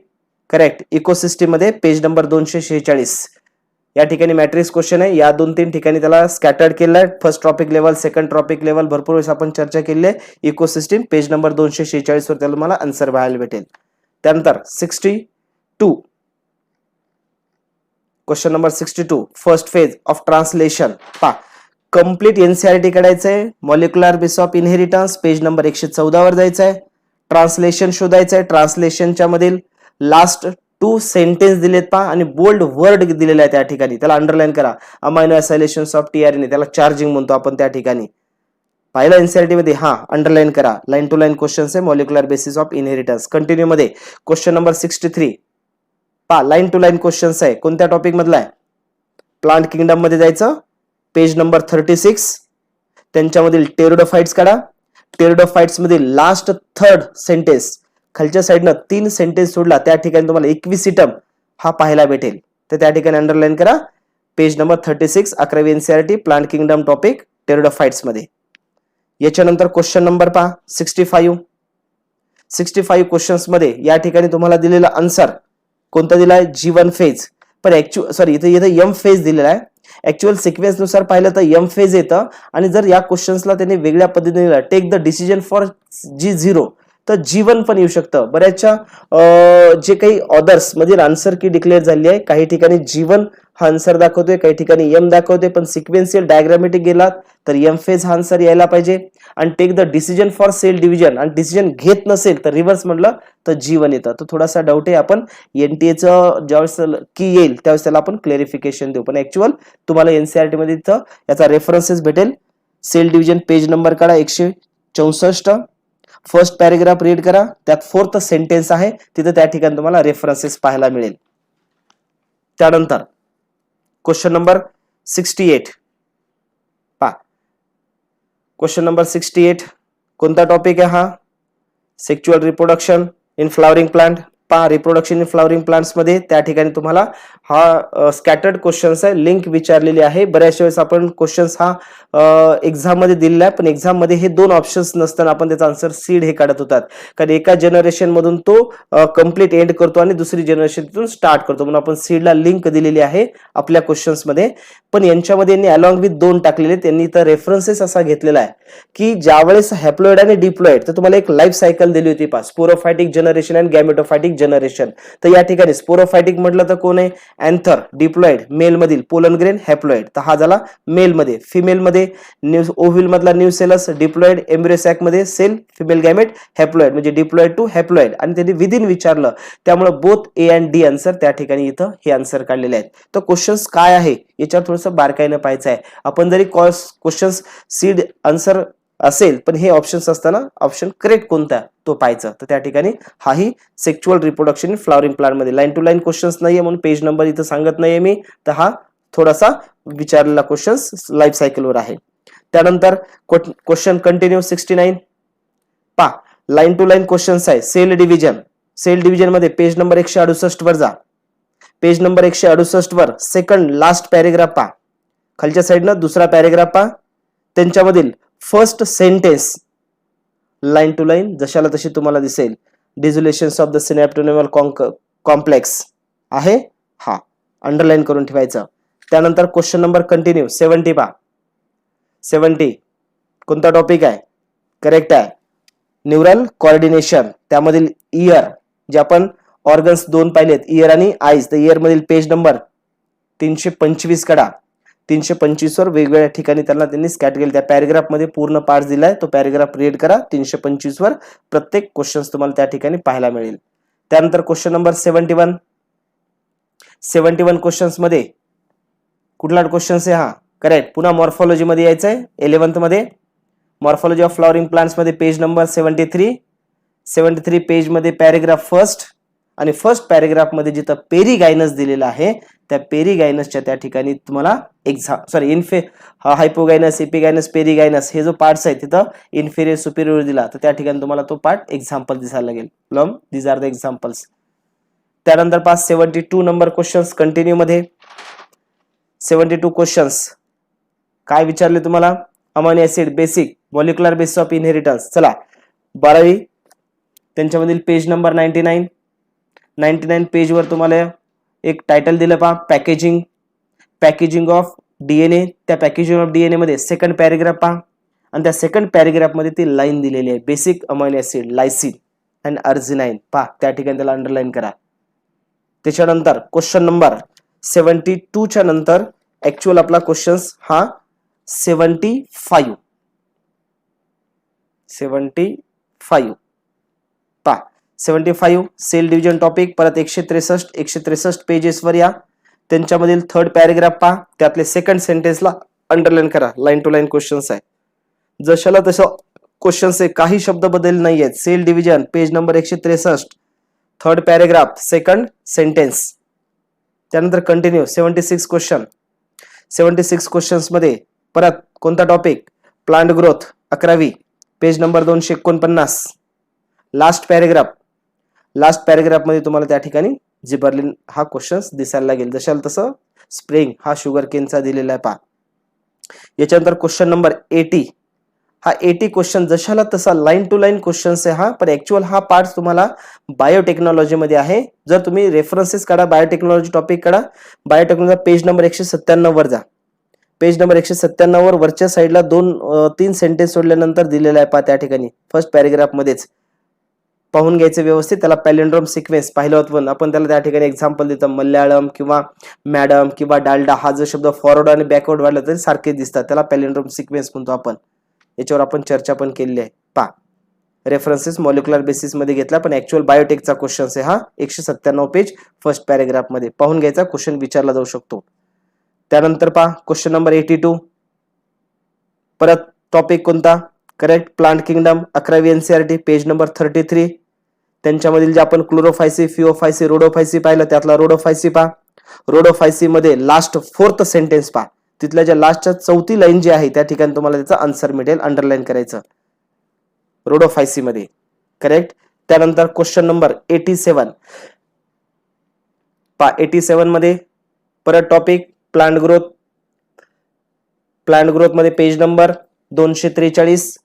करेक्ट इकोसिस्टीम मध्ये पेज नंबर 246. या ठिकाणी मॅट्रिक्स क्वेश्चन आहे. या 2-3 ठिकाणी त्याला स्कॅटर्ड केलं आहे. First topic level, second topic level भरपूर वेळेस आपण चर्चा केली आहे. इकोसिस्टीम पेज नंबर 246 वर त्याला मला आन्सर पाहायला भेटेल. त्यानंतर 62 question number 62 first phase of translation पहा. कंप्लीट एनसीईआरटी काढायचं आहे. Molecular base of inheritance page number 114 वर जायचं आहे. ट्रान्सलेशन शोधायचं आहे. ट्रान्सलेशनच्या मधील लास्ट 2 सेंटेन्स दिलेत पहा आणि बोल्ड वर्ड दिलेला आहे त्या ठिकाणी, त्याला अंडरलाईन करा. अमायनो ॲसायलेशन्स ऑफ टीआरएनए, त्याला चार्जिंग म्हणतो आपण त्या ठिकाणी. पाहिलं एनसीईआरटी मध्ये, हा अंडरलाईन करा. लाईन टू लाईन क्वेश्चन्स आहे molecular basis of inheritance. Continue मध्ये क्वेश्चन नंबर 63 पहा. लाईन टू लाईन क्वेश्चन्स आहे. कोणत्या टॉपिक मधला आहे? प्लांट किंगडम मध्ये जायचं. पेज नंबर 36 त्यांच्यामधील टेरिडोफाइट्स काढा. टेरिडोफाइट्स मध्ये लास्ट थर्ड सेंटेन्स खालच्या साईडनं 3 सेंटेन्स सोडला त्या ठिकाणी तुम्हाला इक्विसिटम हा पाहायला भेटेल. तर त्या ठिकाणी अंडरलाईन करा. पेज नंबर 36 11वी NCERT plant kingdom topic pteridophytes मध्ये. याच्यानंतर क्वेश्चन नंबर पहा 65. 65 क्वेश्चन्स मध्ये या ठिकाणी तुम्हाला दिलेला आन्सर कोणता दिलाय? G1 phase. पण इथे एम फेज दिलेला आहे. ऍक्च्युअल सिक्वेन्स नुसार पाहिलं तर एम फेज येतं आणि जर या क्वेश्चन्सला त्यांनी वेगळ्या पद्धतीने take the decision for G0 तर G1 पण येऊ शकतं. बऱ्याचशा जे काही ऑदर्स मधील आन्सर की डिक्लेअर झाली आहे, काही ठिकाणी G1 हा आन्सर दाखवतोय, काही ठिकाणी एम दाखवते, पण सिक्वेन्शियल डायग्रामॅटिक गेलात तर एम फेज हा आन्सर यायला पाहिजे. आणि take the decision for cell division, आणि डिसिजन घेत नसेल तर रिव्हर्स म्हटलं तर G1 येतं. तर थोडासा डाऊट आहे, आपण NTA ज्यावेळेस की येईल त्यावेळेस त्याला आपण क्लेरिफिकेशन देऊ, पण ऍक्च्युअल तुम्हाला NCERT मध्ये इथं याचा रेफरन्सेस भेटेल. सेल डिव्हिजन पेज नंबर काढा 164, फर्स्ट पॅरेग्राफ रीड करा, त्यात फोर्थ सेंटेन्स आहे तिथं त्या ठिकाणी तुम्हाला रेफरन्सेस पाहायला मिळेल. त्यानंतर क्वेश्चन नंबर 68 पहा. क्वेश्चन नंबर 68 कोणता टॉपिक आहे हा? Sexual reproduction in flowering plant. पहा, रिप्रोडक्शन इन फ्लॉवरिंग प्लांट्स मध्ये त्या ठिकाणी तुम्हाला हा स्कॅटर्ड क्वेश्चन्स आहे, लिंक विचारलेली आहे. बऱ्याच वेळेस आपण क्वेश्चन्स हा एक्झाम मध्ये दिलेला आहे, पण एक्झाम मध्ये हे दोन ऑप्शन्स नसताना आपण त्याचा आन्सर सीड हे काढत होतात, कारण एका जनरेशन मधून तो कम्प्लीट एंड करतो आणि दुसरी जनरेशन तिथून स्टार्ट करतो, म्हणून आपण सीडला लिंक दिलेली आहे आपल्या क्वेश्चन्स मध्ये. पण यांच्यामध्ये यांनी अलॉंग विथ 2 टाकलेले. त्यांनी तर रेफरन्सेस असा घेतलेला आहे की ज्यावेळेस हॅप्लॉइड आणि डिप्लॉइड, तर तुम्हाला एक लाईफ सायकल दिली होती पहा, स्पोरोफायटिक जनरेशन आणि गॅमेटोफायटिक जनरेशन. तर या ठिकाणी स्पोरोफायटिक म्हटलं तर कोण आहे? अँथर. डिप्लॉइड मेल मधील पोलन ग्रेन हॅप्लॉइड, तर हा झाला मेल मध्ये. फिमेल मध्ये ओव्हिल मधला न्यूसेलस डिप्लॉइड, एम्ब्रियोसॅक मध्ये सेल फिमेल गॅमेट हॅप्लॉइड, म्हणजे डिप्लॉइड टू हॅप्लॉइड. आणि त्यांनी विदिन विचारलं, त्यामुळे both A and D answer त्या ठिकाणी इथं हे आन्सर काढलेले आहेत. तर क्वेश्चन्स काय आहे याच्यावर थोडंसं बारकाईनं पाहायचं आहे. आपण जरी क्वेश्चन्स सीड आन्सर असेल, पण हे ऑप्शन्स असताना ऑप्शन करेक्ट कोणता तो पाहायचा. तर त्या ठिकाणी हाही sexual reproduction in flowering plant मध्ये लाईन टू लाईन क्वेश्चन्स नाहीये, म्हणून पेज नंबर इथं सांगत नाहीये मी. तर हा थोडासा विचारलेला क्वेश्चन्स लाईफ सायकलवर आहे. त्यानंतर क्वेश्चन कंटिन्यू 69 पा, लाईन टू लाईन क्वेश्चन्स आहे. Cell division. सेल डिव्हिजन मध्ये पेज नंबर 168 वर जा. पेज नंबर 168 वर सेकंड लास्ट पॅरेग्राफ पा, खालच्या साईडनं दुसरा पॅरेग्राफ पा, त्यांच्यामधील first sentence line to line जशाला तशी तुम्हाला दिसेल. Dissolutions of the synaptonemal complex आहे, हा अंडरलाईन करून ठेवायचं. त्यानंतर क्वेश्चन नंबर कंटिन्यू 70 पा. 70 कोणता टॉपिक आहे? करेक्ट आहे, न्यूरल कोऑर्डिनेशन. त्यामधील इयर, जे आपण ऑर्गन्स 2 पाहिलेत, इयर आणि आईज. तर इयर मधील पेज नंबर 325 कडा. 325 वर वेगवेगळ्या ठिकाणी त्यांनी स्कॅट केले. त्या पॅरेग्राफ मध्ये पूर्ण पार्ट दिलाय, तो पॅरेग्राफ रीड करा. 325 वर प्रत्येक क्वेश्चन्स तुम्हाला त्या ठिकाणी पाहायला मिळेल. त्यानंतर क्वेश्चन नंबर 71 क्वेश्चन्स मध्ये कुठला क्वेश्चन्स आहे? हा करेक्ट. पुन्हा मॉर्फॉलॉजी मध्ये यायचं आहे. 11th मध्ये मॉर्फॉलॉजी ऑफ फ्लॉवरिंग प्लांट्स मध्ये पेज नंबर 73 पेज मध्ये पॅरेग्राफ फर्स्ट, आणि फर्स्ट पॅरेग्राफ मध्ये जिथं पेरीगायनस दिलेला आहे, त्या पेरीगायनसच्या त्या ठिकाणी तुम्हाला हायपोगायनस, एपिगायनस, पेरीगायनस हे जो पार्ट्स आहे तिथं इन्फेरियर सुपिरियर दिला, तर त्या ठिकाणी तुम्हाला तो पार्ट एक्झाम्पल दिसायला लागेल. These are the examples. त्यानंतर 72 नंबर क्वेश्चन्स कंटिन्यू मध्ये. 72 क्वेश्चन्स काय विचारले तुम्हाला? Amino acid basic molecular basis of inheritance. चला 12वी त्यांच्यामधील पेज नंबर 99 पेज वर तुम्हाला एक टायटल दिलं पहा, पॅकेजिंग ऑफ डीएनए. त्या पॅकेजिंग ऑफ डीएनए मध्ये सेकंड पॅरेग्राफ पहा, आणि त्या सेकंड पॅरेग्राफ मध्ये ती लाईन दिलेली आहे, basic amino acid lysine and arginine. पहा त्या ठिकाणी त्याला अंडरलाईन करा. त्याच्यानंतर क्वेश्चन नंबर 72 च्या नंतर ऍक्च्युअल आपला क्वेश्चन्स हा 75 पहा. 75 सेल डिव्हिजन टॉपिक. परत 163 पेजेस वर या. त्यांच्यामधील थर्ड पॅरेग्राफ पहा, त्यातले सेकंड सेंटेन्सला अंडरलाईन करा. लाईन टू लाईन क्वेश्चन्स आहे, जशाला तसं क्वेश्चन्स आहे, काही शब्द बदल नाही आहेत. Cell division page number 163 third paragraph second sentence. त्यानंतर कंटिन्यू 76 क्वेश्चन्स मध्ये परत कोणता टॉपिक? प्लांट ग्रोथ 11वी पेज नंबर 249 लास्ट पॅरेग्राफ मध्ये तुम्हाला त्या ठिकाणी जिबर्लिन हा क्वेश्चन्स दिसायला लागेल. जशाला तसं स्प्रिंग हा शुगर केनचा दिलेला आहे पहा. याच्यानंतर क्वेश्चन नंबर 80 हा 80 क्वेश्चन जशाला तसा लाईन टू लाईन क्वेश्चन्स आहे हा, पण ऍक्च्युअल हा पार्ट तुम्हाला बायोटेक्नॉलॉजी मध्ये आहे. जर तुम्ही रेफरन्सेस काढा, बायोटेक्नॉलॉजी टॉपिक काढा, बायोटेक्नॉलॉजी पेज नंबर 197 वर जा. पेज नंबर 197 वर वरच्या साईडला 2-3 सेंटेन्स सोडल्यानंतर दिलेला आहे पहा. त्या ठिकाणी फर्स्ट पॅरेग्राफ मध्येच पाहून घ्यायचं व्यवस्थित. त्याला पॅलिंड्रोम सिक्वेन्स पाहिलं होतं आपण त्याला त्या ठिकाणी एक्झाम्पल देतो. मल्याळम किंवा मॅडम किंवा डालडा हा जो शब्द फॉरवर्ड आणि बॅकवर्ड वाढला तरी सारखे दिसतात, त्याला पॅलिंड्रोम सिक्वेन्स म्हणतो आपण. याच्यावर आपण चर्चा पण केलेली आहे. पहा रेफरन्सेस मॉलिक्युलर बेसिस मध्ये घेतला, पण ऍक्च्युअल बायोटेकचा क्वेश्चन आहे हा. 197 पेज फर्स्ट पॅरेग्राफ मध्ये पाहून घ्यायचा, क्वेश्चन विचारला जाऊ शकतो. त्यानंतर पहा क्वेश्चन नंबर 82. परत टॉपिक कोणता? करेक्ट प्लांट किंगडम, 11वी एनसीईआरटी पेज नंबर 33. त्यांच्यामधील जे आपण क्लोरोफायसी, फिओफायसी, रोडोफायसी पाहिलं त्यातला रोडोफायसी पहा. रोडोफायसी मध्ये लास्ट 4th सेंटेन्स पहा. तिथल्या ज्या लास्टच्या 4थी लाईन जी आहे त्या ठिकाणी तुम्हाला त्याचा आन्सर मिळेल, अंडरलाईन करायचं रोडोफायसी मध्ये. करेक्ट. त्यानंतर क्वेश्चन नंबर 87 पहा. 87 मध्ये परत topic plant growth. Plant growth मध्ये पेज नंबर 243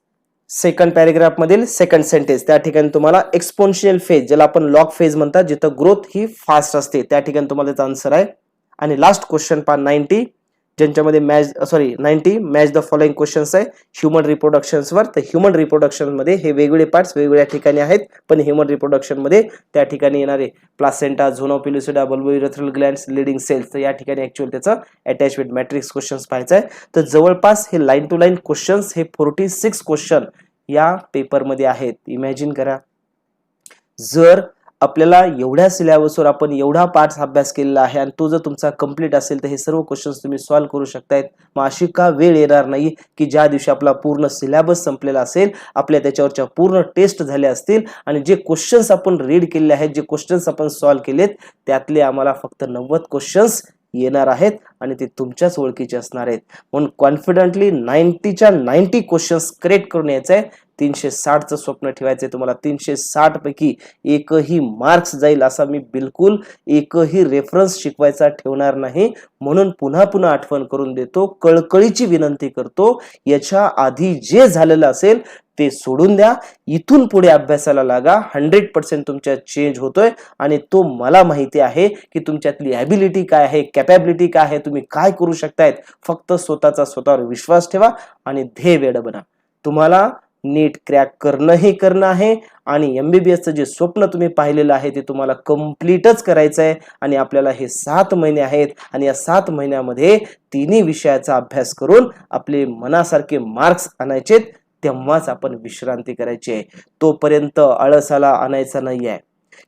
सेकंड पॅरेग्राफ मधील सेकंड सेंटेन्स. त्या ठिकाणी तुम्हाला एक्सपोनेन्शियल फेज ज्याला आपण लॉग फेज म्हणतात, जिथं ग्रोथ ही फास्ट असते, त्या ठिकाणी तुम्हाला त्याचा आन्सर आहे. आणि लास्ट क्वेश्चन पहा 90, ज्यांच्यामध्ये मॅच द फॉलोइंग क्वेश्चन्स आहे ह्युमन रिप्रोडक्शन्स वर. तर ह्युमन रिप्रोडक्शन मध्ये हे वेगवेगळे पार्ट्स वेगवेगळ्या ठिकाणी आहेत, पण ह्युमन रिप्रोडक्शन मध्ये त्या ठिकाणी येणारे placenta, zona pellucida, bulbourethral glands, Leydig cells, तर या ठिकाणी ऍक्च्युअल त्याचं अटॅचमेंट मॅट्रिक्स क्वेश्चन्स पाहायचं आहे. तर जवळपास हे लाईन टू लाईन क्वेश्चन्स हे 46 क्वेश्चन या पेपर मध्ये आहेत. इमॅजिन करा, जर आपल्याला एवढ्या सिलेबसवर आपण एवढा पार्ट्स अभ्यास केलेला आहे आणि तो जर तुमचा कंप्लीट असेल तर हे सर्व क्वेश्चन्स तुम्ही सॉल्व्ह करू शकतायत. मग अशी का वेळ येणार नाही की ज्या दिवशी आपला पूर्ण सिलेबस संपलेला असेल, आपल्या त्याच्यावरच्या पूर्ण टेस्ट झाल्या असतील आणि जे क्वेश्चन्स आपण रीड केलेले आहेत, जे क्वेश्चन्स आपण सॉल्व्ह केलेत, त्यातले आम्हाला फक्त 90 क्वेश्चन्स येणार आहेत आणि ते तुमच्याच ओळखीचे असणार आहेत. म्हणून कॉन्फिडंटली 90च्या 90 क्वेश्चन्स करेक्ट करून यायचं आहे. 360चं स्वप्न ठेवायचंय तुम्हाला. 360 पैकी एकही मार्क्स जाईल असा मी बिलकुल एकही रेफरन्स शिकवायचा ठेवणार नाही. म्हणून पुन्हा पुन्हा आठवण करून देतो, कळकळीची विनंती करतो, याच्या आधी जे झालेलं असेल ते सोडून द्या. इथून पुढे अभ्यासाला लागा. 100% तुमच्या चेंज होतोय आणि तो मला माहिती आहे की तुमच्यातली ॲबिलिटी काय आहे, कॅपॅबिलिटी काय आहे, तुम्ही काय करू शकतायत. फक्त स्वतःवर विश्वास ठेवा आणि ध्येय वेड बना. तुम्हाला नीट क्रॅक करणं आहे आणि MBBSचं जे स्वप्न तुम्ही पाहिलेलं आहे ते तुम्हाला कम्प्लीटच करायचं आहे. आणि आपल्याला हे 7 महिने आहेत आणि या 7 महिन्यामध्ये तिन्ही विषयाचा अभ्यास करून आपले मनासारखे मार्क्स आणायचे, तेव्हाच आपण विश्रांती करायची आहे. तोपर्यंत आळसाला आणायचा नाहीये.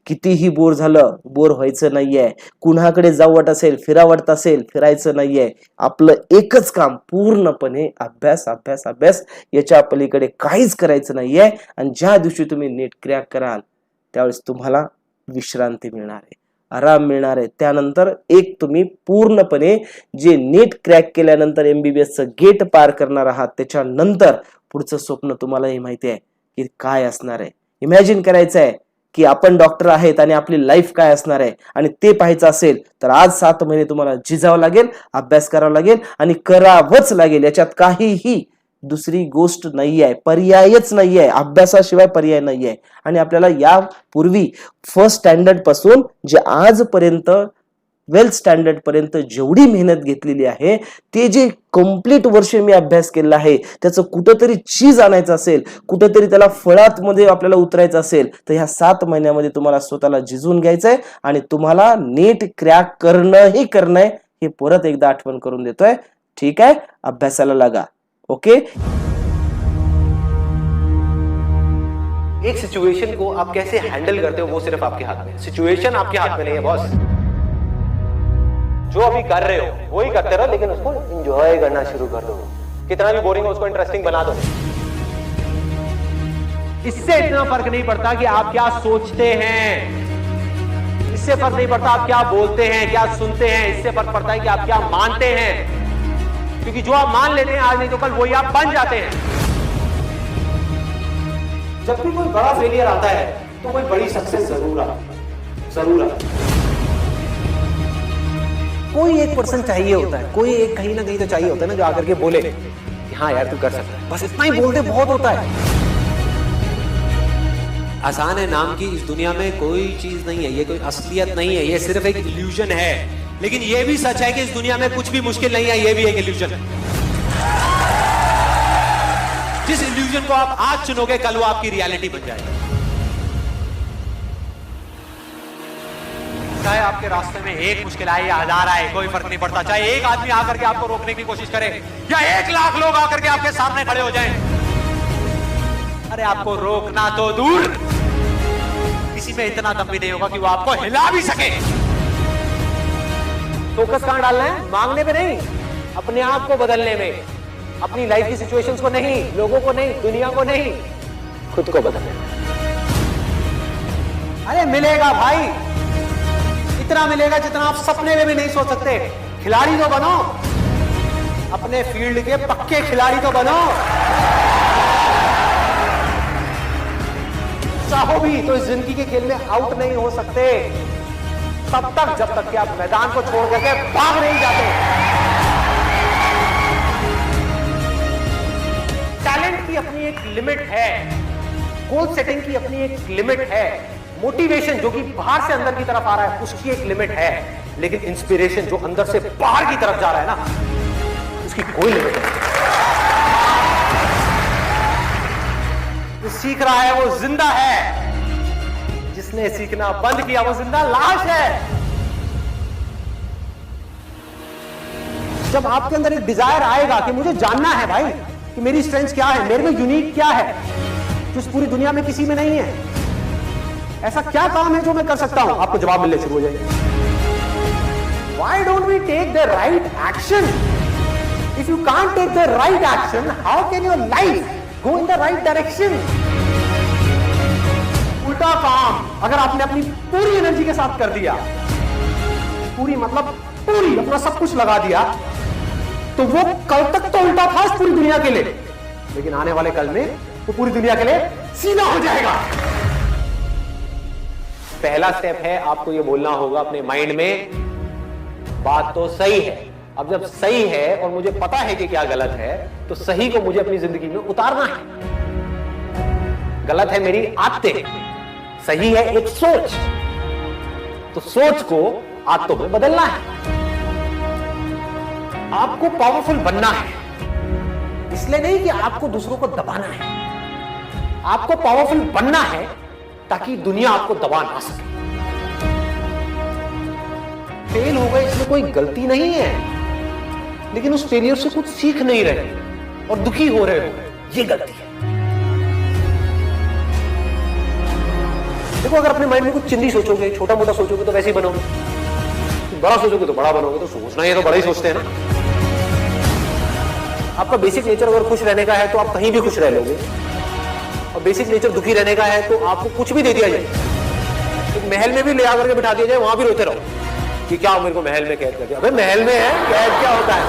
कितीही बोर झालं, बोर व्हायचं नाहीये. कुणाकडे जाऊ वाटत असेल, फिरावट असेल, फिरायचं नाहीये. आपलं एकच काम पूर्णपणे अभ्यास अभ्यास अभ्यास, याच्या पलीकडे काहीच करायचं नाहीये. आणि ज्या दिवशी तुम्ही नीट क्रॅक कराल त्यावेळेस तुम्हाला विश्रांती मिळणार आहे, आराम मिळणार आहे. त्यानंतर एक तुम्ही पूर्णपणे जे नीट क्रॅक केल्यानंतर MBBSचं गेट पार करणार आहात, त्याच्यानंतर पुढचं स्वप्न तुम्हाला हे माहिती आहे की काय असणार आहे. इमॅजिन करायचं आहे की आपण डॉक्टर आहेत आणि आपली लाईफ काय असणार आहे, आणि ते पाहायचं असेल तर आज 7 महिने तुम्हाला झिजावं लागेल, अभ्यास करावा लागेल आणि करावंच लागेल. याच्यात काहीही दुसरी गोष्ट नाही आहे, पर्यायच नाही आहे. अभ्यासाशिवाय पर्याय नाही आहे. आणि आपल्याला यापूर्वी फर्स्ट स्टँडर्ड पासून जे आजपर्यंत 12th स्टँडर्ड पर्यंत जेवढी मेहनत घेतलेली आहे, ते जे कंप्लीट वर्ष मी अभ्यास केला आहे, त्याचं कुठंतरी चीज आणायचं असेल, कुठंतरी त्याला फळात मध्ये आपल्याला उतरायचं असेल, तर ह्या 7 महिन्यामध्ये तुम्हाला स्वतःला झिजून घ्यायचंय आणि तुम्हाला नीट क्रॅक करणं हे परत एकदा आठवण करून देतोय. ठीक आहे, अभ्यासाला लागा. ओके. एक सिचुएशन को आप कैसे हैंडल करते हो वो सिर्फ आपके हाथ में. सिचुएशन आपके हाथ में नहीं है बॉस. जो अभी कर रहे हो वही करते रहो, लेकिन उसको एंजॉय करना शुरू कर दो. कितना भी बोरिंग हो उसको इंटरेस्टिंग बना दो. इससे इतना फर्क नहीं पड़ता कि आप क्या सोचते हैं, इससे फर्क नहीं पड़ता आप क्या बोलते हैं, क्या सुनते हैं. इससे फर्क पड़ता है कि आप क्या मानते हैं. क्योंकि जो आप मान लेते हैं आज नहीं तो कल वही आप बन जाते हैं. जब भी कोई बड़ा फेलियर आता है तो कोई बड़ी सक्सेस जरूर आता. कोई एक पर्सन चाहिए होता है, कोई एक कहीं ना कहीं तो चाहिए होता है ना, जो आकर के बोले कि हाँ यार तू कर सकता है. बस इतना ही बोलते बहुत होता है. आसान है नाम की इस दुनिया में कोई चीज नहीं है, ये कोई असलियत नहीं है, ये सिर्फ एक इल्यूजन है. लेकिन ये भी सच है कि इस दुनिया में कुछ भी मुश्किल नहीं है, ये भी एक इल्यूजन है. जिस इल्यूजन को आप आज चुनोगे कल वो आपकी रियलिटी बन जाएगी. चाहे आपके रास्ते में एक मुश्किल आए या 1000 आए, कोई फर्क नहीं पड़ता। चाहे एक आदमी आकर के आपको रोकने की कोशिश करे या 1 लाख लोग आकर के आपके सामने खड़े हो जाएं, अरे आपको रोकना तो दूर, किसी में इतना दम भी नहीं होगा कि वो आपको हिला भी सके। फोकस कहां डालना है? मांगने पे नहीं, अपने आप को बदलने में, अपनी लाइफ की सिचुएशंस को नहीं, लोगों को नहीं, दुनिया को नहीं, खुद को बदलने में। अरे मिलेगा भाई, इतना मिलेगा जितना आप सपने में भी नहीं सोच सकते। खिलाड़ी तो बनो, अपने फील्ड के पक्के खिलाड़ी तो बनो। चाहो भी तो इस जिंदगी के खेल में आउट नहीं हो सकते तब तक जब तक कि आप मैदान को छोड़ करके भाग नहीं जाते। टैलेंट की अपनी एक लिमिट है, गोल सेटिंग की अपनी एक लिमिट है, मोटिवेशन जो कि बाहर से अंदर की तरफ आ रहा है उसकी एक लिमिट है, लेकिन इंस्पिरेशन जो अंदर से बाहर की तरफ जा रहा है ना, उसकी कोई लिमिट नहीं। जो सीख रहा है वो जिंदा है, जिसने सीखना बंद किया वो जिंदा लाश है। जब आपके अंदर एक डिजायर आएगा कि मुझे जानना है भाई कि मेरी स्ट्रेंथ क्या है, मेरे में यूनिक क्या है जो इस पूरी दुनिया में किसी में नहीं है, ऐसा क्या काम है जो मैं कर सकता हूं, आपको जवाब मिलने शुरू हो जाएगा। Why don't we take the right action? If you can't take the right action, how can your life go in the right direction? उल्टा काम अगर आपने अपनी पूरी एनर्जी के साथ कर दिया, पूरी मतलब पूरी अपना सब कुछ लगा दिया, तो वो कल तक तो उल्टा था इस पूरी दुनिया के लिए, लेकिन आने वाले कल में वो पूरी दुनिया के लिए सीधा हो जाएगा। पहला स्टेप है आपको ये बोलना होगा अपने माइंड में, बात तो सही है। अब जब सही है और मुझे पता है कि क्या गलत है, तो सही को मुझे अपनी जिंदगी में उतारना है। गलत है मेरी आदतें, सही है एक सोच, तो सोच को आदतों में बदलना है। आपको पावरफुल बनना है, इसलिए नहीं कि आपको दूसरों को दबाना है, आपको पावरफुल बनना है ताकि दुनिया आपको दबा ना सके। फेल हो गए इसमें कोई गलती नहीं है, लेकिन उस फेलियर से कुछ सीख नहीं रहे और दुखी हो रहे हो, ये गलती है। देखो, अगर अपने माइंड में कुछ चिंदी सोचोगे, छोटा मोटा सोचोगे तो वैसे ही बनोगे, बड़ा सोचोगे तो बड़ा बनोगे। तो सोचना है तो बड़ा ही सोचते हैं ना। आपका बेसिक नेचर अगर खुश रहने का है तो आप कहीं भी खुश रह लोगे, और बेसिक नेचर दुखी रहने का है तो आपको कुछ भी दे दिया जाए, तो महल में भी ले आकर के बिठा दिया जाए, वहां भी रोते रहो कि क्या मेरे को महल में कैद कर दिया। अबे महल में है, कैद क्या होता है?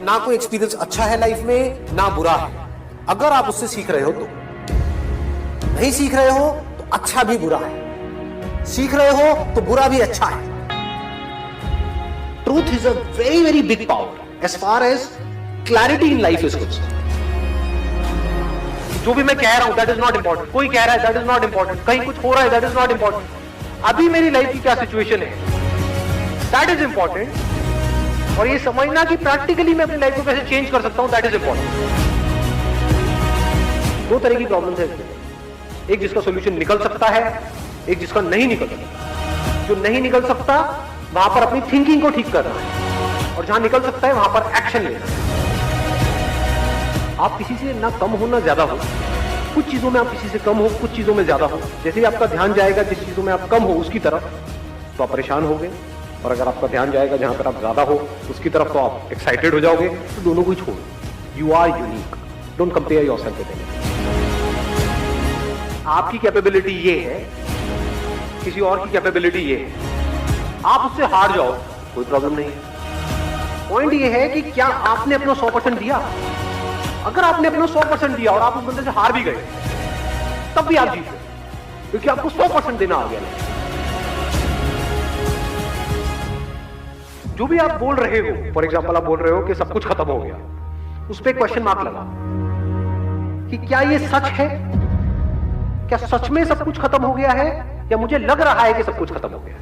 ना कोई एक्सपीरियंस अच्छा है लाइफ में, ना बुरा है। अगर आप उससे सीख रहे हो तो, नहीं सीख रहे हो तो अच्छा भी बुरा है, सीख रहे हो तो बुरा भी अच्छा है। Truth is a very very big power as far as clarity in life is concerned. जो भी मैं कह रहा हूं दैट इज नॉट इंपॉर्टेंट, कोई कह रहा है दैट इज नॉट इंपॉर्टेंट, कहीं कुछ हो रहा है दैट इज नॉट इंपॉर्टेंट। अभी मेरी लाइफ की क्या सिचुएशन है दैट इज इंपॉर्टेंट, और ये समझना कि प्रैक्टिकली मैं अपनी लाइफ को कैसे चेंज कर सकता हूं दैट इज इंपॉर्टेंट। दो तरह की प्रॉब्लम्स है, एक जिसका सॉल्यूशन निकल सकता है, एक जिसका नहीं निकल सकता। जो नहीं निकल सकता वहां पर अपनी थिंकिंग को ठीक करना है, और जहां निकल सकता है वहां पर एक्शन लेना है। आप किसी से ना कम हो ना ज्यादा हो, कुछ चीजों में आप किसी से कम हो, कुछ चीजों में ज्यादा हो। जैसे ही आपका ध्यान जाएगा जिस चीजों में आप कम हो उसकी तरफ, तो आप परेशान हो गए, और अगर आपका ध्यान जाएगा जहां पर आप ज्यादा हो उसकी तरफ, तो आप एक्साइटेड हो जाओगे। तो दोनों को ही छोड़ो, you are unique, don't compare yourself with anyone. आपकी कैपेबिलिटी ये है, किसी और की कैपेबिलिटी ये है, आप उससे हार जाओ कोई प्रॉब्लम नहीं है। पॉइंट ये है कि क्या आपने अपना 100% दिया। अगर आपने अपना 100% दिया और आप उस बंदे से हार भी गए, तब भी आप जीत गए, क्योंकि आपको 100% देना आ गया। जो भी आप बोल रहे हो, फॉर एग्जाम्पल आप बोल रहे हो कि सब कुछ खत्म हो गया, उस पर क्वेश्चन मार्क लगा कि क्या ये सच है, क्या सच में सब कुछ खत्म हो गया है, या मुझे लग रहा है कि सब कुछ खत्म हो गया है।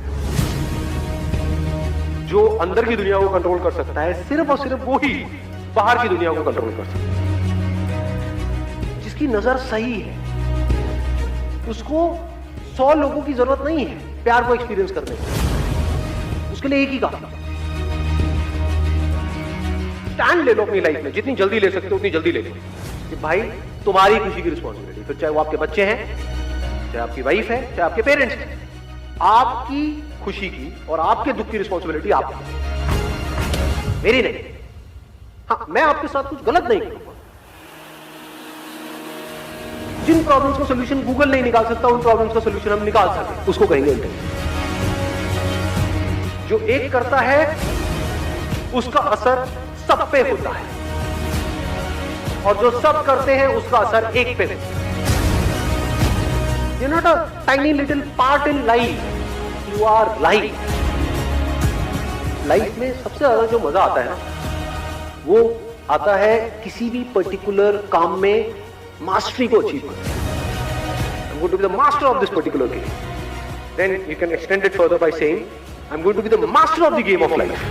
जो अंदर की दुनिया को कंट्रोल कर सकता है सिर्फ और सिर्फ वो ही बाहर की दुनिया को कंट्रोल कर सकता है। जिसकी नजर सही है उसको 100 लोगों की जरूरत नहीं है प्यार को एक्सपीरियंस करने की, उसके लिए एक ही काम। स्टैंड ले लो अपनी लाइफ में, जितनी जल्दी ले सकते हो उतनी जल्दी ले लो कि भाई तुम्हारी खुशी की रिस्पॉन्सिबिलिटी, फिर चाहे वो आपके बच्चे हैं, चाहे आपकी वाइफ है, चाहे आपके पेरेंट्स हैं, आपकी खुशी की और आपके दुख की रिस्पॉन्सिबिलिटी आपकी, मेरी नहीं। हाँ, मैं आपके साथ कुछ गलत नहीं करूंगा। जिन प्रॉब्लम्स का सोल्यूशन गूगल नहीं निकाल सकता, उन प्रॉब्लम्स का सोल्यूशन हम निकाल सकते, उसको कहेंगे इंटेलिजेंस। जो एक करता है उसका असर सब पे होता है, और जो सब करते हैं उसका असर एक पे होता है। You're not a tiny little part in life, you are life. Life में सबसे ज्यादा जो मजा आता है ना, वो आता है किसी भी पर्टिकुलर काम में मास्टरी को अचीव करना। I'm going to be the master of this particular game. Then you can extend it further by saying, I'm going to be the master of the game of life.